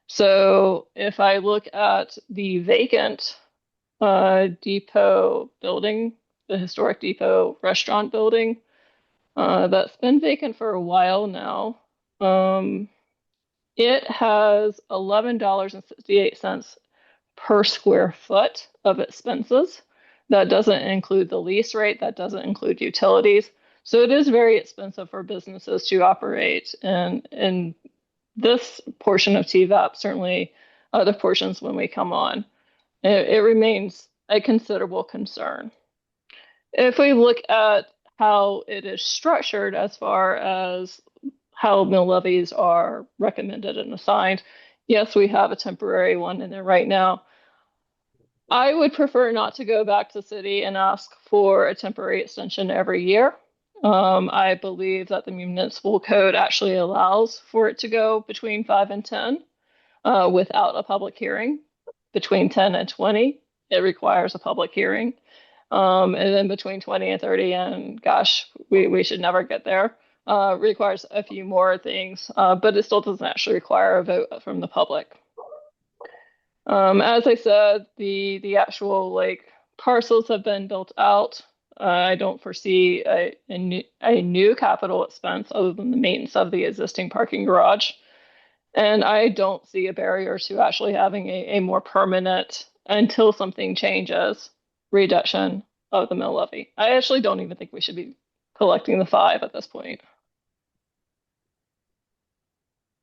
So if I look at the vacant depot building, the historic depot restaurant building, that's been vacant for a while now. It has $11.68 per square foot of expenses. That doesn't include the lease rate, that doesn't include utilities. So it is very expensive for businesses to operate in this portion of TVAP, certainly other portions when we come on. It remains a considerable concern. If we look at how it is structured as far as how mill levies are recommended and assigned, yes, we have a temporary one in there right now. I would prefer not to go back to city and ask for a temporary extension every year. I believe that the municipal code actually allows for it to go between 5 and 10 without a public hearing. Between 10 and 20, it requires a public hearing. And then between 20 and 30, and gosh, we should never get there, requires a few more things, but it still doesn't actually require a vote from the public. As I said, the actual like parcels have been built out. I don't foresee a new capital expense other than the maintenance of the existing parking garage. And I don't see a barrier to actually having a more permanent, until something changes, reduction of the mill levy. I actually don't even think we should be collecting the 5 at this point.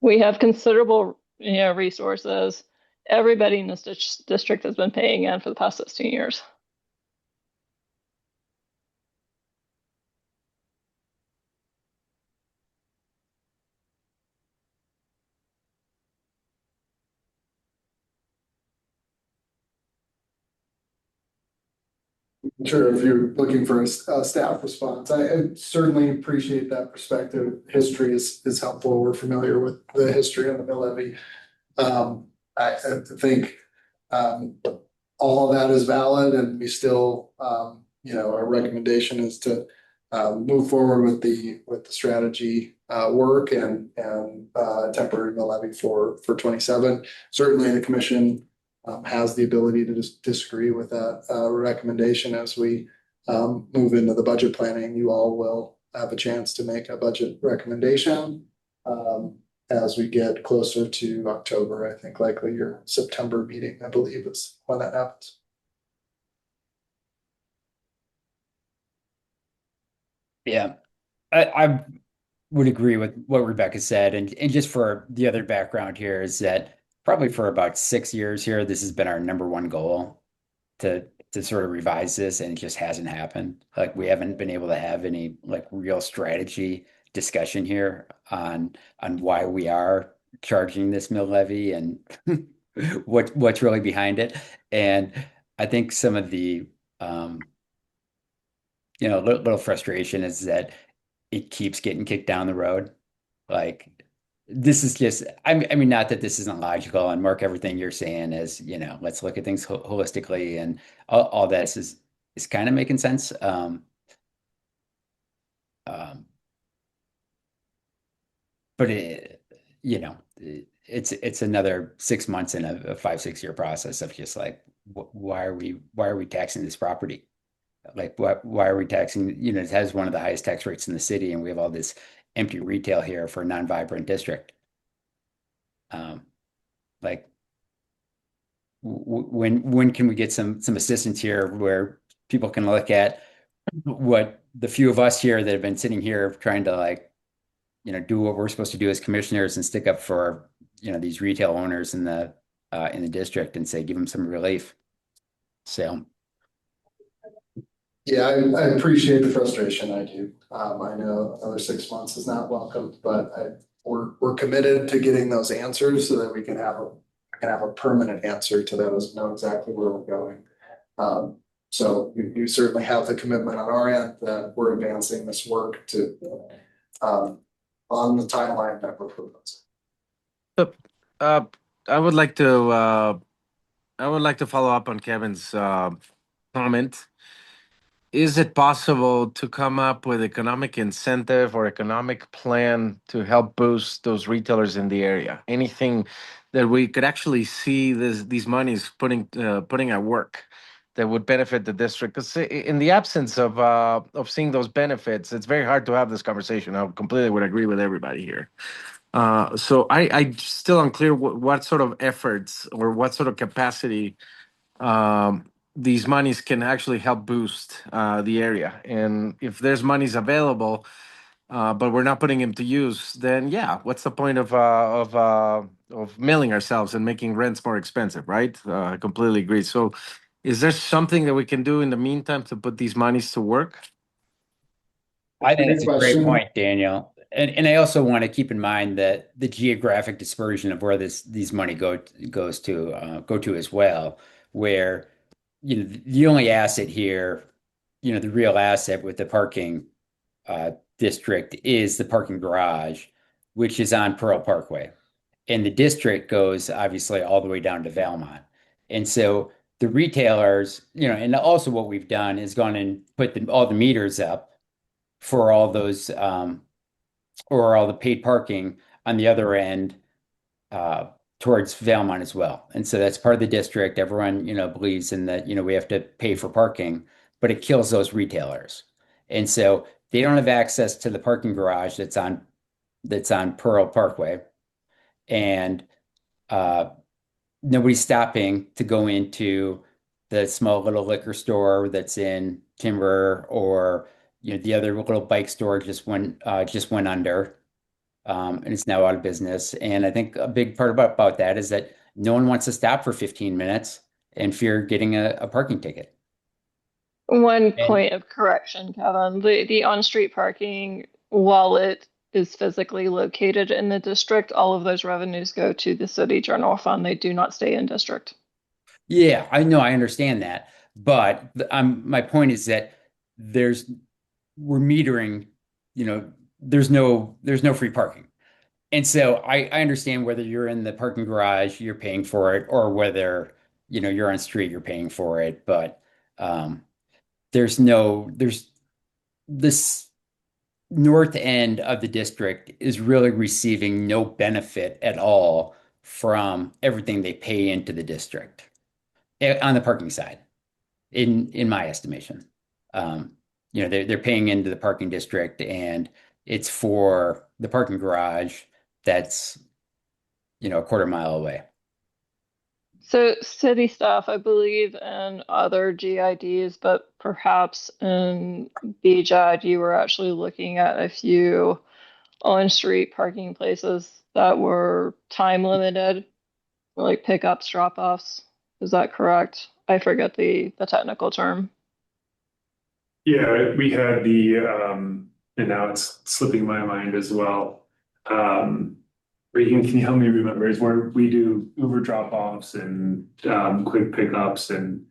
We have considerable, resources. Everybody in this district has been paying in for the past 16 years. Sure, if you're looking for a staff response, I certainly appreciate that perspective. History is helpful. We're familiar with the history of the mill levy. I think all of that is valid, and we still, our recommendation is to move forward with the strategy work and temporary mill levy for 27. Certainly, the commission has the ability to just disagree with that recommendation as we move into the budget planning. You all will have a chance to make a budget recommendation as we get closer to October. I think likely your September meeting, I believe, is when that happens. Yeah, I would agree with what Rebecca said, and just for the other background here is that probably for about 6 years here, this has been our number one goal to sort of revise this, and it just hasn't happened. Like we haven't been able to have any like real strategy discussion here on why we are charging this mill levy and what's really behind it. And I think some of the little frustration is that it keeps getting kicked down the road. Like this is just, I mean, not that this isn't logical, and Mark, everything you're saying is, let's look at things holistically, and all this is kind of making sense. Um, but it's another 6 months in a 5, 6 year process of just like, why are we taxing this property? Like, why are we taxing, it has one of the highest tax rates in the city, and we have all this empty retail here for a non-vibrant district. Like, when can we get some assistance here where people can look at what the few of us here that have been sitting here trying to like, do what we're supposed to do as commissioners and stick up for, these retail owners in the district and say, give them some relief. So. Yeah, I appreciate the frustration. I do. I know another 6 months is not welcome, but we're committed to getting those answers so that we can have a permanent answer to those, know exactly where we're going. So you certainly have the commitment on our end that we're advancing this work to on the timeline that we're proposing. Uh, I would like to follow up on Kevin's comment. Is it possible to come up with economic incentive or economic plan to help boost those retailers in the area? Anything that we could actually see these monies putting at work that would benefit the district? Because in the absence of seeing those benefits, it's very hard to have this conversation. I completely would agree with everybody here. So I still unclear what sort of efforts or what sort of capacity these monies can actually help boost the area. And if there's monies available, but we're not putting them to use, then yeah, what's the point of milling ourselves and making rents more expensive, right? I completely agree. So, is there something that we can do in the meantime to put these monies to work? I think Good it's a great question. point, Daniel. And I also want to keep in mind that the geographic dispersion of where these money goes to as well, where the only asset here, the real asset with the parking district is the parking garage, which is on Pearl Parkway. And the district goes obviously all the way down to Valmont. And so the retailers, and also what we've done is gone and put all the meters up for all those or all the paid parking on the other end towards Valmont as well. And so that's part of the district. Everyone, believes in that, we have to pay for parking, but it kills those retailers. And so they don't have access to the parking garage that's on Pearl Parkway. and nobody's stopping to go into the small little liquor store that's in Timber, or the other little bike store just went under, and it's now out of business. And I think a big part about that is that no one wants to stop for 15 minutes and fear getting a parking ticket. One And point of correction, Kevin, the on-street parking, while it is physically located in the district, all of those revenues go to the city general fund. They do not stay in district. yeah, I know, I understand that, but my point is that there's we're metering, there's no free parking. And so I understand whether you're in the parking garage, you're paying for it, or whether, you're on street, you're paying for it. But um, there's this north end of the district is really receiving no benefit at all from everything they pay into the district on the parking side, in my estimation. Um, they're paying into the parking district, and it's for the parking garage that's, a quarter mile away. So city staff, I believe in other GIDs, but perhaps in BJAD, you were actually looking at a few on-street parking places that were time limited, like pickups, drop-offs. Is that correct? I forget the technical term. Yeah, we had and now it's slipping my mind as well. Regan, can you help me remember? Is where we do Uber drop-offs and quick pickups, and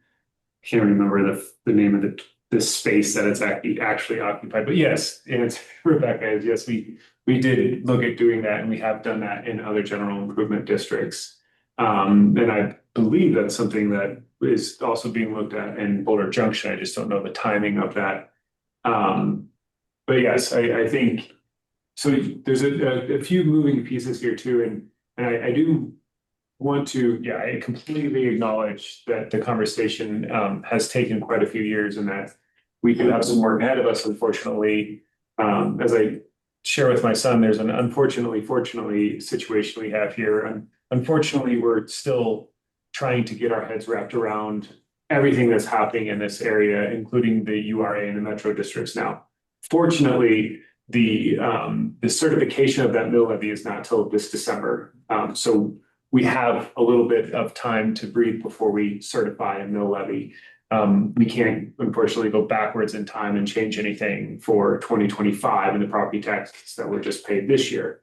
I can't remember the name of the space that it's actually occupied. But yes, and it's Rebecca. Yes, we did look at doing that, and we have done that in other general improvement districts. And I believe that's something that is also being looked at in Boulder Junction. I just don't know the timing of that. But yes, I think so. There's a few moving pieces here too, and I do want to, yeah, I completely acknowledge that the conversation has taken quite a few years, and that we do have some work ahead of us, unfortunately. As I share with my son, there's an fortunately situation we have here. And unfortunately, we're still trying to get our heads wrapped around everything that's happening in this area, including the URA and the metro districts now. Fortunately, the certification of that mill levy is not till this December. So we have a little bit of time to breathe before we certify a mill levy. We can't, unfortunately, go backwards in time and change anything for 2025 in the property taxes that were just paid this year.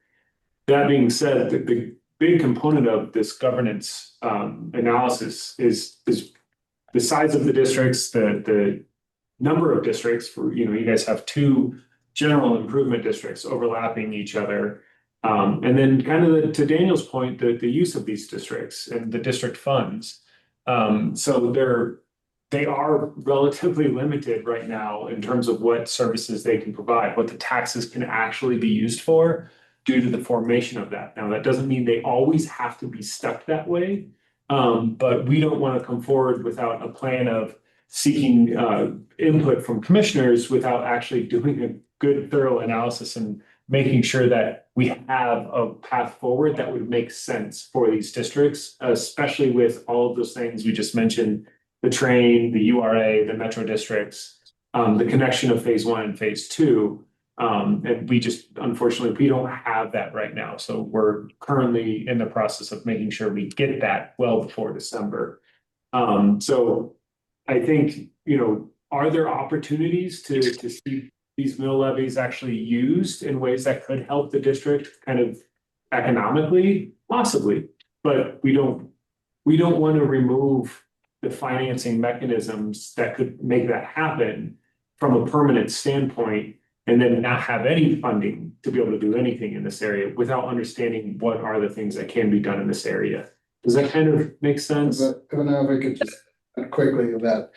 That being said, the big component of this governance analysis is the size of the districts, the number of districts. For you guys have two general improvement districts overlapping each other. And then kind of to Daniel's point, the use of these districts and the district funds. So they are relatively limited right now in terms of what services they can provide, what the taxes can actually be used for due to the formation of that. Now, that doesn't mean they always have to be stuck that way, but we don't want to come forward without a plan of seeking input from commissioners without actually doing a good, thorough analysis and making sure that we have a path forward that would make sense for these districts, especially with all of those things we just mentioned, the train, the URA, the metro districts, the connection of phase one and phase two. And unfortunately, we don't have that right now. So we're currently in the process of making sure we get that well before December. So I think, are there opportunities to see these mill levies actually used in ways that could help the district kind of economically? Possibly, but we don't want to remove the financing mechanisms that could make that happen from a permanent standpoint, and then not have any funding to be able to do anything in this area without understanding what are the things that can be done in this area. Does that kind of make sense? But I don't know if I could just add quickly that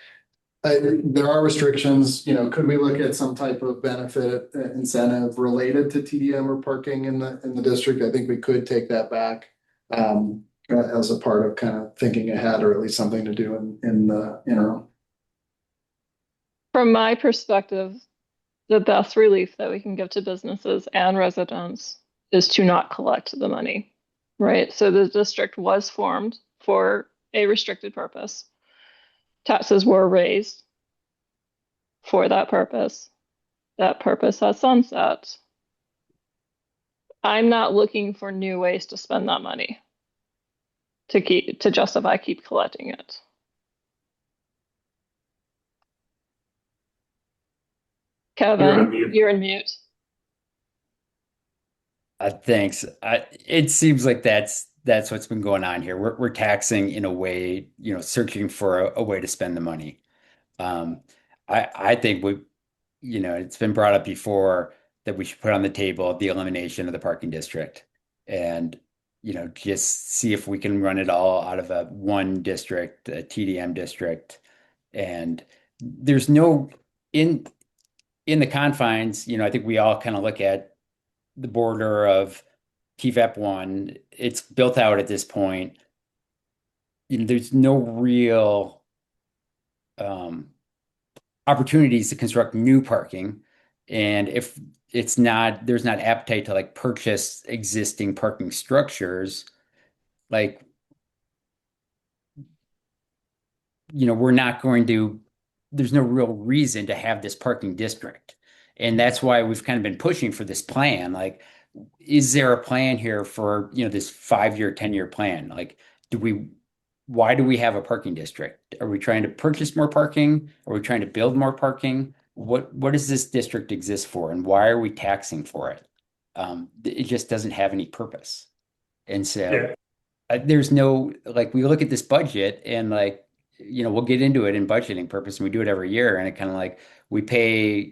there are restrictions. Could we look at some type of benefit incentive related to TDM or parking in the district? I think we could take that back as a part of kind of thinking ahead, or at least something to do in the interim. From my perspective, the best relief that we can give to businesses and residents is to not collect the money. right? So the district was formed for a restricted purpose. Taxes were raised for that purpose. That purpose has sunset. I'm not looking for new ways to spend that money to justify keep collecting it. You're on Kevin, mute. you're in mute. Thanks. It seems like that's what's been going on here. We're taxing in a way, searching for a way to spend the money. Um, I think it's been brought up before that we should put on the table the elimination of the parking district, and just see if we can run it all out of a one district, a TDM district, and there's no in the confines. I think we all kind of look at the border of TVEP one. It's built out at this point. There's no real um, opportunities to construct new parking. And if there's not appetite to like purchase existing parking structures, like, we're not going to, there's no real reason to have this parking district. And that's why we've kind of been pushing for this plan. Like, is there a plan here for, this 5-year, 10-year plan? Like, why do we have a parking district? Are we trying to purchase more parking? Are we trying to build more parking? What does this district exist for, and why are we taxing for it? It just doesn't have any purpose. And so Yeah. there's no, like, we look at this budget and like, we'll get into it in budgeting purpose, and we do it every year, and it kind of like we pay,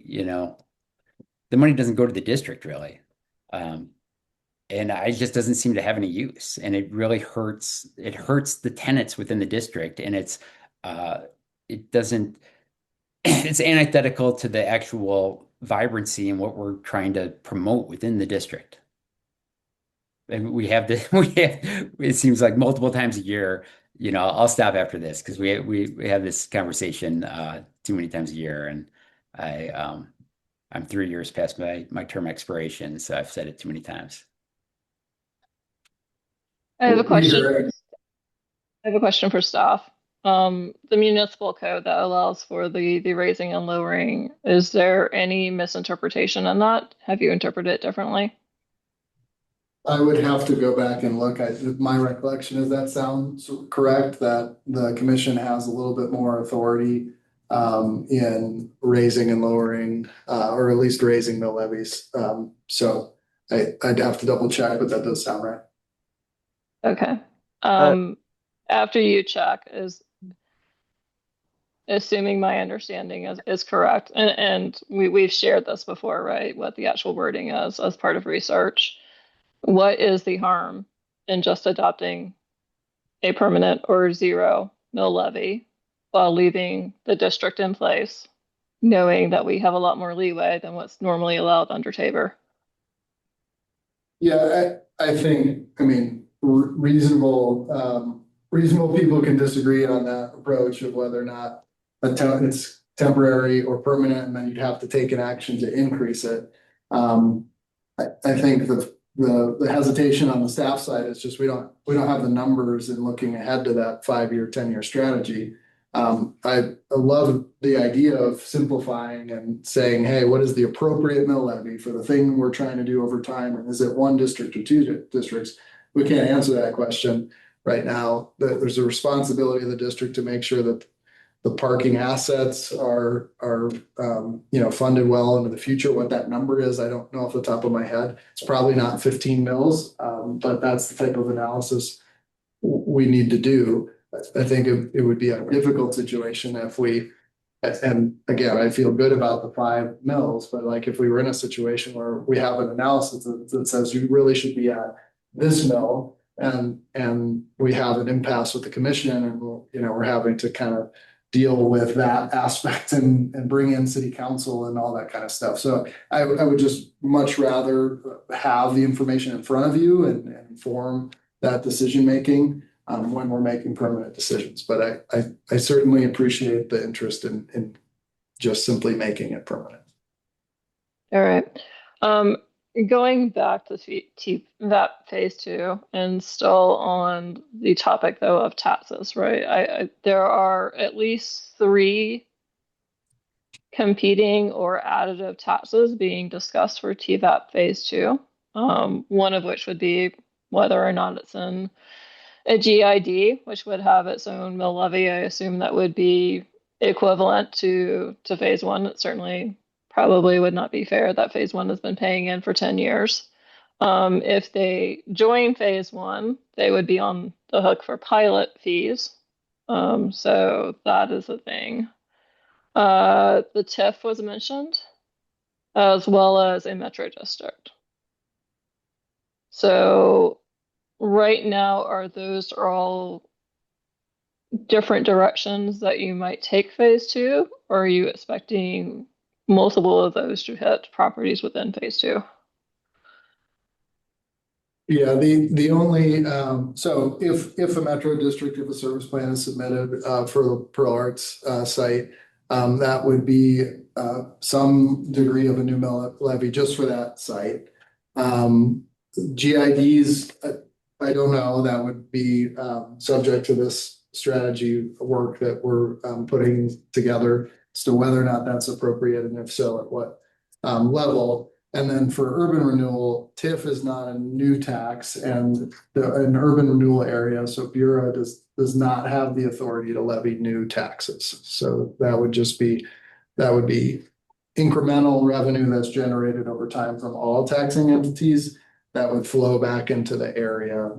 the money doesn't go to the district really. And it just doesn't seem to have any use, and it really hurts. It hurts the tenants within the district, and it doesn't. It's antithetical to the actual vibrancy and what we're trying to promote within the district. And we have this. It seems like multiple times a year. I'll stop after this because we have this conversation too many times a year, and I'm 3 years past my term expiration, so I've said it too many times. I have a question. Either- I have a question for staff. The municipal code that allows for the raising and lowering, is there any misinterpretation in that? Have you interpreted it differently? I would have to go back and look. My recollection is that sounds correct, that the commission has a little bit more authority in raising and lowering, or at least raising mill levies. So I'd have to double check, but that does sound right. Okay. After you check, assuming my understanding is correct, and we've shared this before, right? What the actual wording is as part of research. What is the harm in just adopting a permanent or zero mill levy while leaving the district in place, knowing that we have a lot more leeway than what's normally allowed under Tabor? Yeah, I think, reasonable people can disagree on that approach of whether or not it's temporary or permanent, and then you'd have to take an action to increase it. I think the hesitation on the staff side is just we don't have the numbers in looking ahead to that 5-year, 10-year strategy. I love the idea of simplifying and saying, hey, what is the appropriate mill levy for the thing we're trying to do over time? And is it one district or two districts? We can't answer that question right now. There's a responsibility of the district to make sure that the parking assets are funded well into the future. What that number is, I don't know off the top of my head. It's probably not 15 mills, but that's the type of analysis we need to do. I think it would be a difficult situation if and again, I feel good about the 5 mills, but like if we were in a situation where we have an analysis that says you really should be at this mill, and we have an impasse with the commission, and we're having to kind of deal with that aspect and bring in city council and all that kind of stuff. So I would just much rather have the information in front of you and inform that decision making when we're making permanent decisions. But I certainly appreciate the interest in just simply making it permanent. All right. Going back to that phase two and still on the topic though of taxes, right? There are at least three competing or additive taxes being discussed for TVAP phase two. One of which would be whether or not it's in a GID, which would have its own mill levy. I assume that would be equivalent to phase one. It certainly probably would not be fair that phase one has been paying in for 10 years. If they join phase one, they would be on the hook for pilot fees. So that is a thing. The TIF was mentioned, as well as a metro district. So right now, those are all different directions that you might take phase two, or are you expecting multiple of those to hit properties within phase two? Yeah, the only, so if a metro district, if a service plan is submitted, for the Pearl Arts, site, that would be, some degree of a new mill levy just for that site. GIDs, I don't know, that would be, subject to this strategy work that we're, putting together as to whether or not that's appropriate, and if so, at what, level. And then for urban renewal, TIF is not a new tax, and an urban renewal area, so Bureau does not have the authority to levy new taxes. So that would be incremental revenue that's generated over time from all taxing entities that would flow back into the area,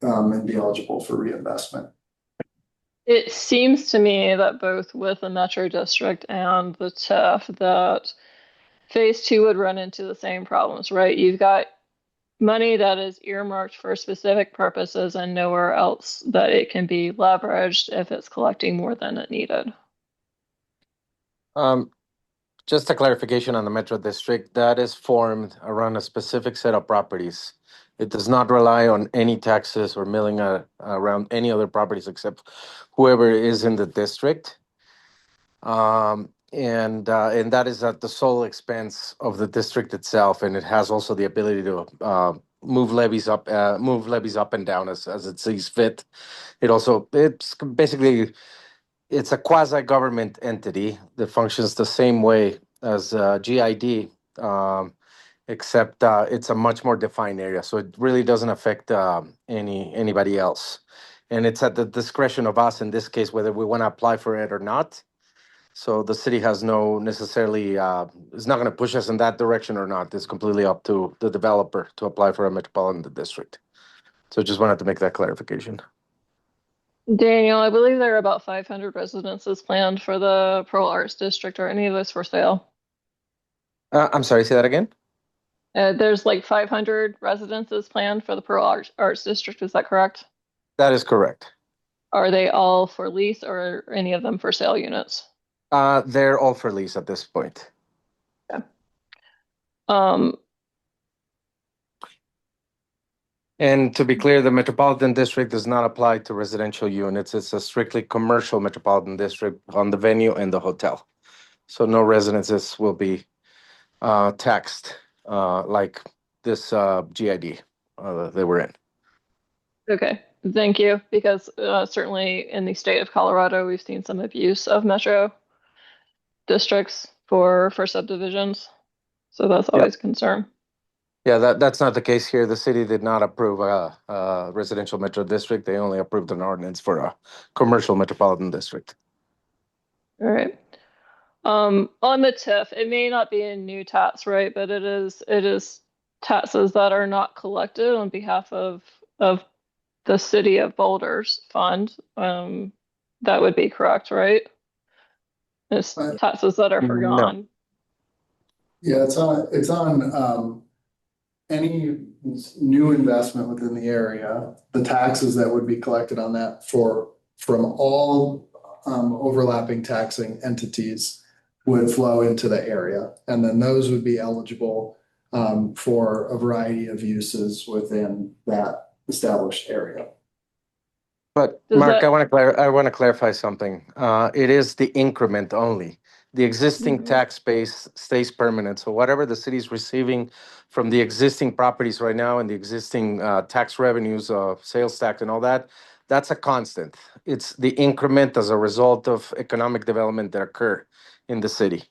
and be eligible for reinvestment. It seems to me that both with the metro district and the TIF, that phase two would run into the same problems, right? You've got money that is earmarked for specific purposes and nowhere else that it can be leveraged if it's collecting more than it needed. Just a clarification on the Metro District, that is formed around a specific set of properties. It does not rely on any taxes or milling around any other properties except whoever is in the district. And that is at the sole expense of the district itself, and it has also the ability to move levies up and down as it sees fit. It's basically it's a quasi-government entity that functions the same way as GID, except it's a much more defined area, so it really doesn't affect anybody else, and it's at the discretion of us in this case whether we want to apply for it or not. So the city has no necessarily, is not going to push us in that direction or not. It's completely up to the developer to apply for a metropolitan district. So just wanted to make that clarification. Daniel, I believe there are about 500 residences planned for the Pearl Arts District. Are any of those for sale? I'm sorry, say that again? There's like 500 residences planned for the Pearl Arts District. Is that correct? That is correct. Are they all for lease or are any of them for sale units? They're all for lease at this point. Okay. And to be clear, the metropolitan district does not apply to residential units. It's a strictly commercial metropolitan district on the venue and the hotel. So no residences will be taxed like this GID they were in. Okay, thank you. Because certainly in the state of Colorado, we've seen some abuse of metro districts for subdivisions. So that's always a concern. Yeah, that's not the case here. The city did not approve a residential metro district. They only approved an ordinance for a commercial metropolitan district. All right. On the TIF, it may not be a new tax, right? But it is taxes that are not collected on behalf of the city of Boulder's fund. That would be correct, right? It's taxes that are forgone. Yeah, it's on any new investment within the area, the taxes that would be collected on that from all overlapping taxing entities would flow into the area. And then those would be eligible for a variety of uses within that established area. But Mark, I want to clarify something. It is the increment only. The existing Mhm. tax base stays permanent. So whatever the city's receiving from the existing properties right now and the existing tax revenues, sales tax and all that, that's a constant. It's the increment as a result of economic development that occur in the city.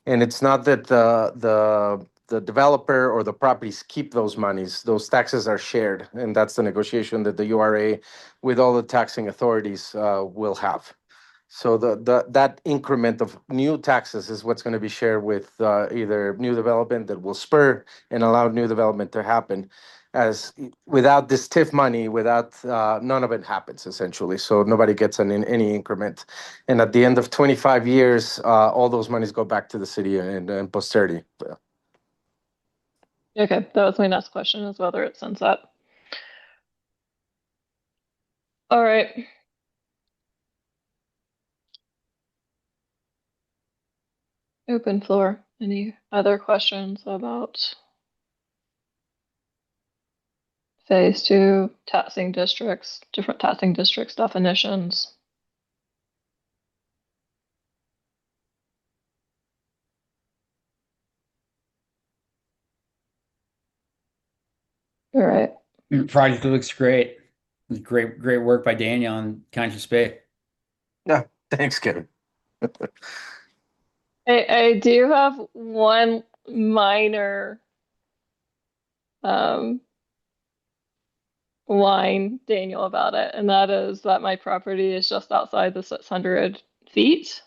And it's not that the developer or the properties keep those monies. Those taxes are shared, and that's the negotiation that the URA with all the taxing authorities will have. So that increment of new taxes is what's going to be shared with either new development that will spur and allow new development to happen. As without this TIF money, without none of it happens essentially. So nobody gets any increment. And at the end of 25 years, all those monies go back to the city and posterity. Okay, that was my next question, is whether it sunset. All right. Open floor. Any other questions about phase two taxing districts, different taxing districts definitions? All right. The project looks great. Great work by Daniel and Conscious Bay. Yeah, thanks, Kevin. I do have one minor um, line, Daniel, about it, and that is that my property is just outside the 600 feet.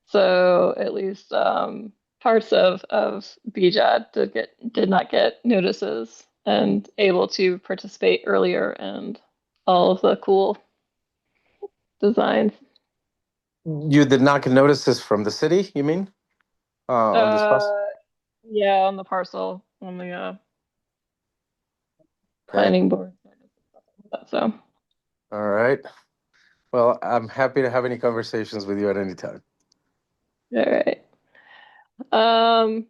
So at least parts of BJAD did not get notices and able to participate earlier and all of the cool designs. You did not get notices from the city, you mean? On this bus? Yeah, on the parcel, on the Okay. planning board. So, All right. Well, I'm happy to have any conversations with you at any time. all right. Um,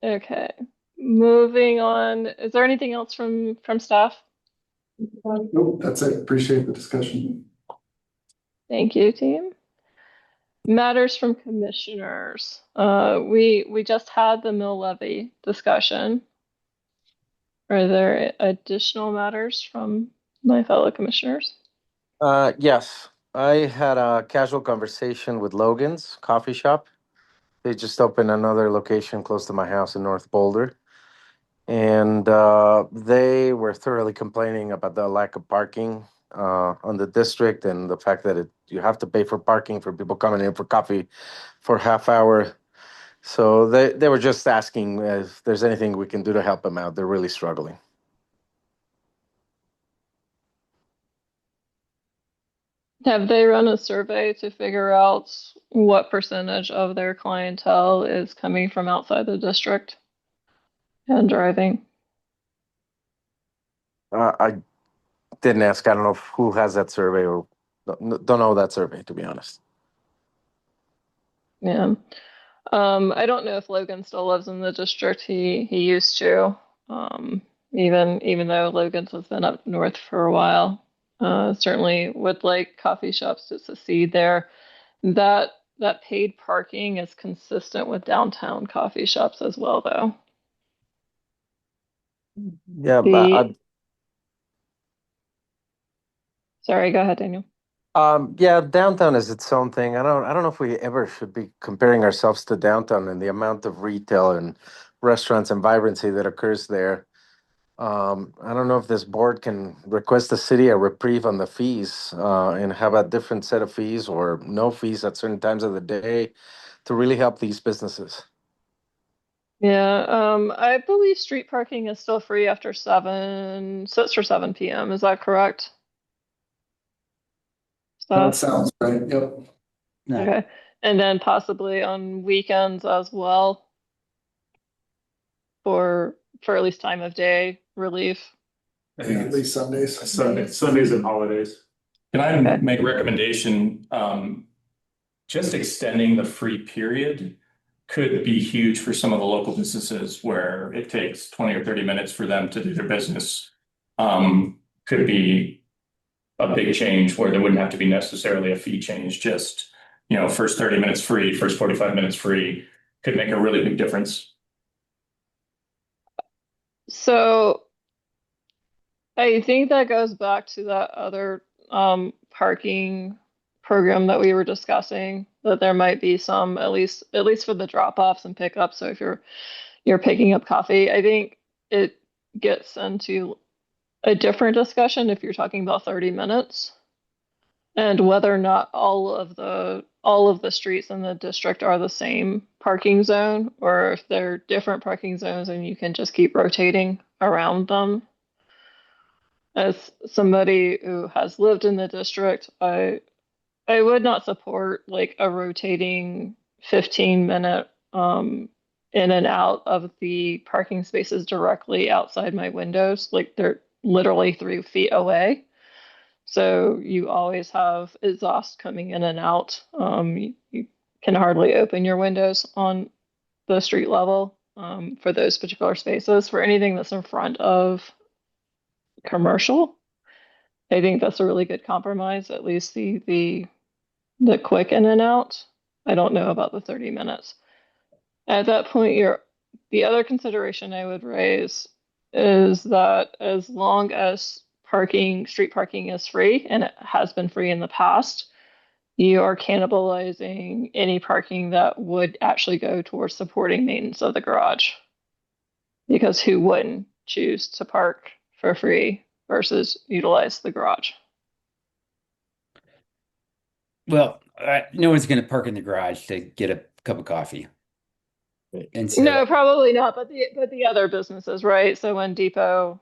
okay. Moving on. Is there anything else from staff? Nope, that's it. Appreciate the discussion. Thank you, team. Matters from commissioners. We just had the mill levy discussion. Are there additional matters from my fellow commissioners? Yes, I had a casual conversation with Logan's Coffee Shop. They just opened another location close to my house in North Boulder. And they were thoroughly complaining about the lack of parking on the district and the fact that you have to pay for parking for people coming in for coffee for half hour. So they were just asking if there's anything we can do to help them out. They're really struggling. Have they run a survey to figure out what percentage of their clientele is coming from outside the district and driving? I didn't ask. I don't know who has that survey or don't know that survey, to be honest. Yeah. I don't know if Logan still lives in the district. He used to. Even though Logan's has been up north for a while. Certainly would like coffee shops to succeed there. That paid parking is consistent with downtown coffee shops as well, though. Yeah, The Sorry, go ahead, Daniel. yeah, downtown is its own thing. I don't know if we ever should be comparing ourselves to downtown and the amount of retail and restaurants and vibrancy that occurs there. I don't know if this board can request the city a reprieve on the fees, and have a different set of fees or no fees at certain times of the day to really help these businesses. Yeah, I believe street parking is still free after 6 or 7 p.m. Is that correct? That Stuff. sounds right. Yep. No. Okay. And then possibly on weekends as well for at least time of day relief. I think At least Sundays. Sundays and holidays. Can I Okay. make a recommendation? Just extending the free period could be huge for some of the local businesses where it takes 20 or 30 minutes for them to do their business. Could be a big change where there wouldn't have to be necessarily a fee change, just first 30 minutes free, first 45 minutes free could make a really big difference. So I think that goes back to that other parking program that we were discussing, that there might be some, at least for the drop-offs and pickups. So if you're picking up coffee, I think it gets into a different discussion if you're talking about 30 minutes and whether or not all of the streets in the district are the same parking zone, or if they're different parking zones and you can just keep rotating around them. As somebody who has lived in the district, I would not support like a rotating 15-minute in and out of the parking spaces directly outside my windows. Like they're literally 3 feet away. So you always have exhaust coming in and out. You can hardly open your windows on the street level for those particular spaces. For anything that's in front of commercial, I think that's a really good compromise. At least the quick in and out. I don't know about the 30 minutes. At that point, the other consideration I would raise is that as long as street parking is free, and it has been free in the past, you are cannibalizing any parking that would actually go towards supporting maintenance of the garage. Because who wouldn't choose to park for free versus utilize the garage? Well, no one's going to park in the garage to get a cup of coffee. And so, No, probably not, but the other businesses, right? So when Depot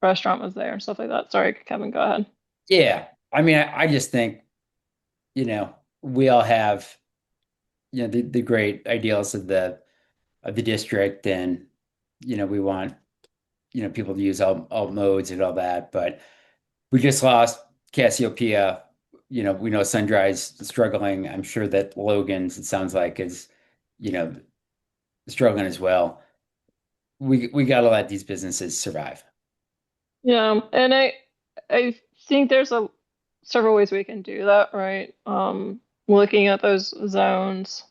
Restaurant was there and stuff like that. Sorry, Kevin, go ahead. yeah, I mean, I just think, we all have, the great ideals of the district, and we want people to use all modes and all that, but we just lost Cassiopeia. We know Sundry's struggling. I'm sure that Logan's, it sounds like, is you know struggling as well. We got to let these businesses survive. Yeah, and I think there's several ways we can do that, right? Looking at those zones,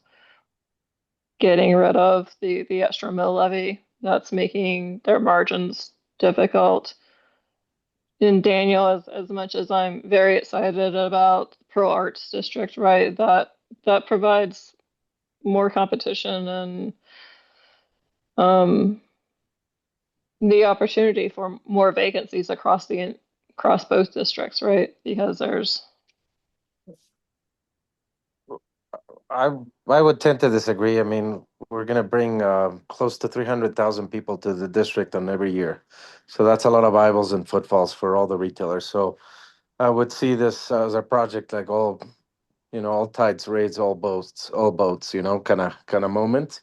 getting rid of the extra mill levy that's making their margins difficult. And Daniel, as much as I'm very excited about Pro Arts District, right, that provides more competition and um, the opportunity for more vacancies across both districts, right? Because there's I I would tend to disagree. I mean, we're gonna bring close to 300,000 people to the district on every year, so that's a lot of eyeballs and footfalls for all the retailers. So I would see this as a project like all tides raise all boats. Kind of moment.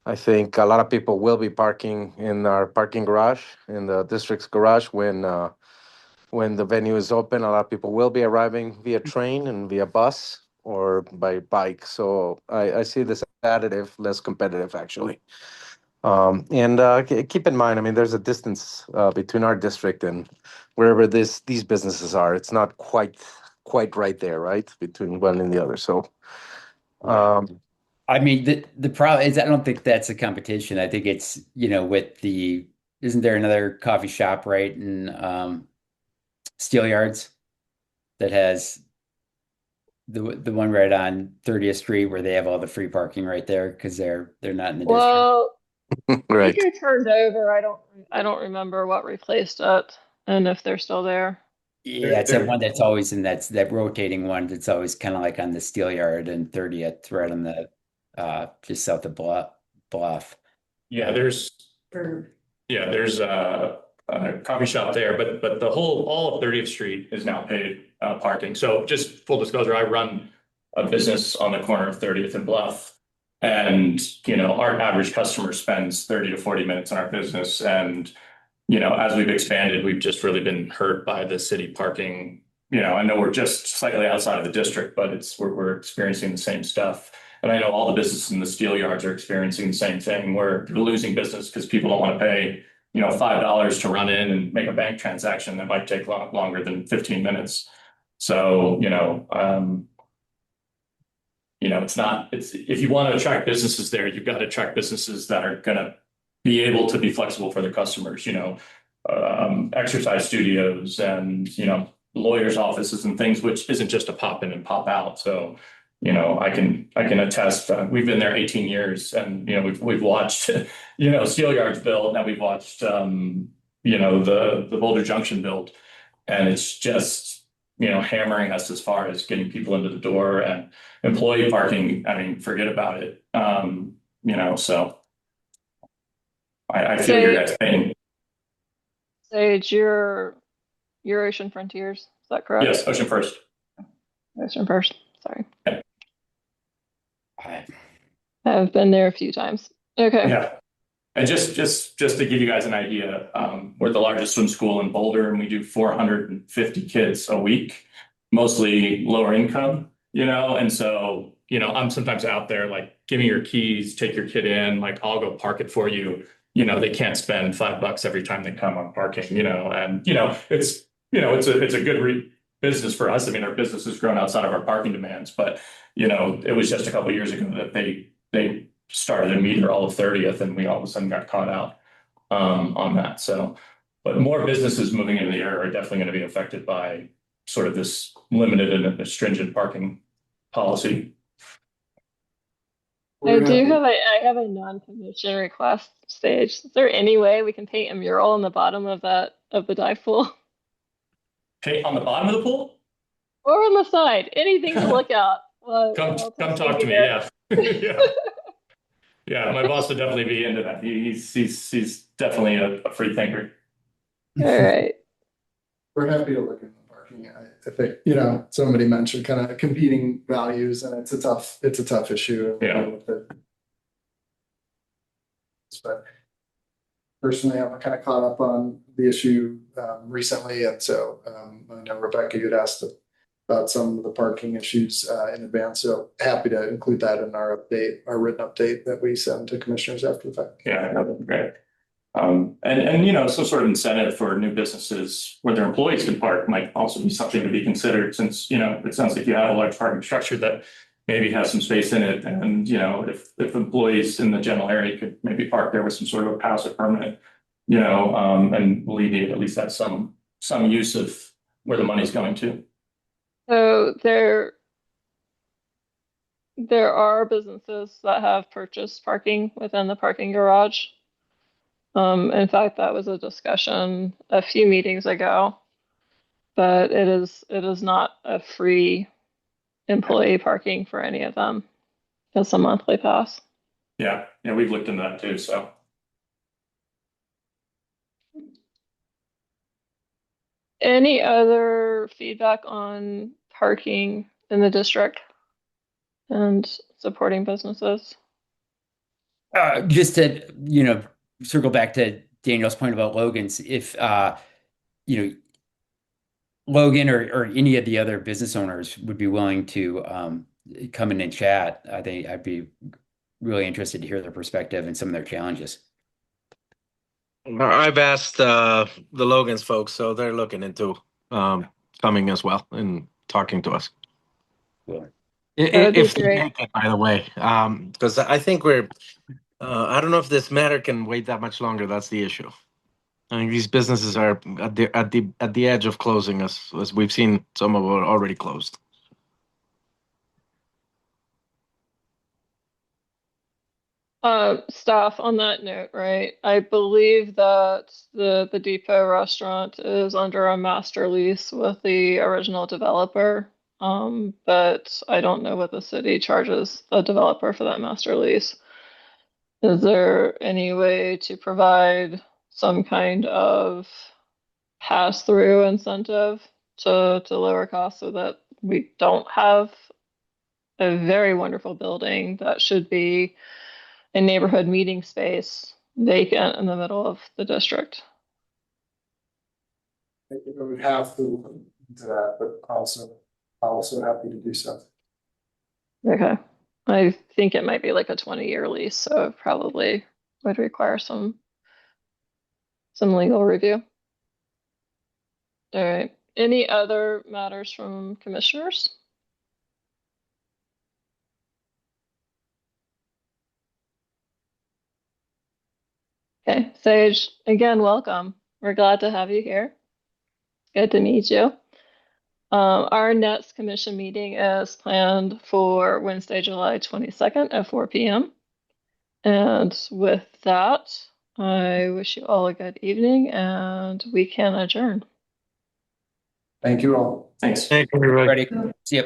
I think a lot of people will be parking in our parking garage, in the district's garage, when the venue is open. A lot of people will be arriving via train and via bus or by bike. So I see this additive, less competitive actually. And keep in mind, I mean, there's a distance between our district and wherever these businesses are. It's not quite right there, right, between one and the other. So I mean, the problem is I don't think that's a competition. I think it's, isn't there another coffee shop right in Steel Yards that has the one right on 30th Street where they have all the free parking right there because they're not in the district. well, I right. think it turned over. I don't remember what replaced it and if they're still there. Yeah, it's that one that's always in that rotating one that's always kind of like on the Steel Yard and 30th, right on the just south of Bluff. Yeah, there's a coffee shop there, but all of 30th Street is now paid parking. So just full disclosure, I run a business on the corner of 30th and Bluff. And, our average customer spends 30 to 40 minutes in our business. And, as we've expanded, we've just really been hurt by the city parking. I know we're just slightly outside of the district, but we're experiencing the same stuff. And I know all the businesses in the steel yards are experiencing the same thing, where they're losing business because people don't want to pay, $5 to run in and make a bank transaction that might take longer than 15 minutes. So, it's not, if you want to attract businesses there, you've got to attract businesses that are going to be able to be flexible for their customers, exercise studios and, lawyers' offices and things, which isn't just a pop in and pop out. So, I can attest, we've been there 18 years and, we've watched, steel yards build. Now we've watched, the Boulder Junction build, and it's just, hammering us as far as getting people into the door and employee parking. I mean, forget about it. So I feel your guys' pain. Sage, your Ocean Frontiers, is that correct? Yes, Ocean First. Ocean First, sorry. I- I've been there a few times. Okay. Yeah. And just to give you guys an idea, we're the largest swim school in Boulder, and we do 450 kids a week, mostly lower income, and so, I'm sometimes out there like, give me your keys, take your kid in, like I'll go park it for you. They can't spend $5 every time they come on parking, and it's a good business for us. I mean, our business has grown outside of our parking demands, but it was just a couple of years ago that they started a meter all of 30th, and we all of a sudden got caught out on that. So, but more businesses moving into the area are definitely going to be affected by sort of this limited and stringent parking policy. I have a non-commission request, Sage. Is there any way we can paint a mural on the bottom of the dive pool? Paint on the bottom of the pool? Or on the side? Anything to look at. Come talk to me. Yeah. Yeah. Yeah, my boss would definitely be into that. He's definitely a free thinker. All right. We're happy to look at the parking. I think, somebody mentioned kind of competing values, and it's a tough issue. Yeah. But personally, I'm kind of caught up on the issue recently, and so I know Rebecca, you'd asked about some of the parking issues in advance. So happy to include that in our written update that we send to commissioners after the fact. Yeah, that would be great. Some sort of incentive for new businesses where their employees can park might also be something to be considered, since, it sounds like you have a large parking structure that maybe has some space in it. And, if employees in the general area could maybe park there with some sort of a pass or permit, and alleviate at least that some use of where the money's going to. So there are businesses that have purchased parking within the parking garage. In fact, that was a discussion a few meetings ago, but it is not a free employee parking for any of them. It's a monthly pass. Yeah, we've looked into that too, so. Any other feedback on parking in the district and supporting businesses? Just to, circle back to Daniel's point about Logan's, if, Logan or any of the other business owners would be willing to come in and chat, I think I'd be really interested to hear their perspective and some of their challenges. I've asked the Logan's folks, so they're looking into coming as well and talking to us. Cool. If they make it, by the way, because I think I don't know if this matter can wait that much longer. That's the issue. I mean, these businesses are at the edge of closing, as we've seen some of them are already closed. Staff, on that note, right? I believe that the Depot restaurant is under a master lease with the original developer. But I don't know what the city charges the developer for that master lease. Is there any way to provide some kind of pass-through incentive to lower costs so that we don't have a very wonderful building that should be a neighborhood meeting space vacant in the middle of the district? I think I would have to look into that, but also happy to do so. Okay. I think it might be like a 20-year lease, so it probably would require some legal review. All right. Any other matters from commissioners? Okay, Sage, again, welcome. We're glad to have you here. Good to meet you. Our next commission meeting is planned for Wednesday, July 22nd at 4 p.m. And with that, I wish you all a good evening and we can adjourn. Thank you all. Thanks. Thank you, everybody. Ready? See ya.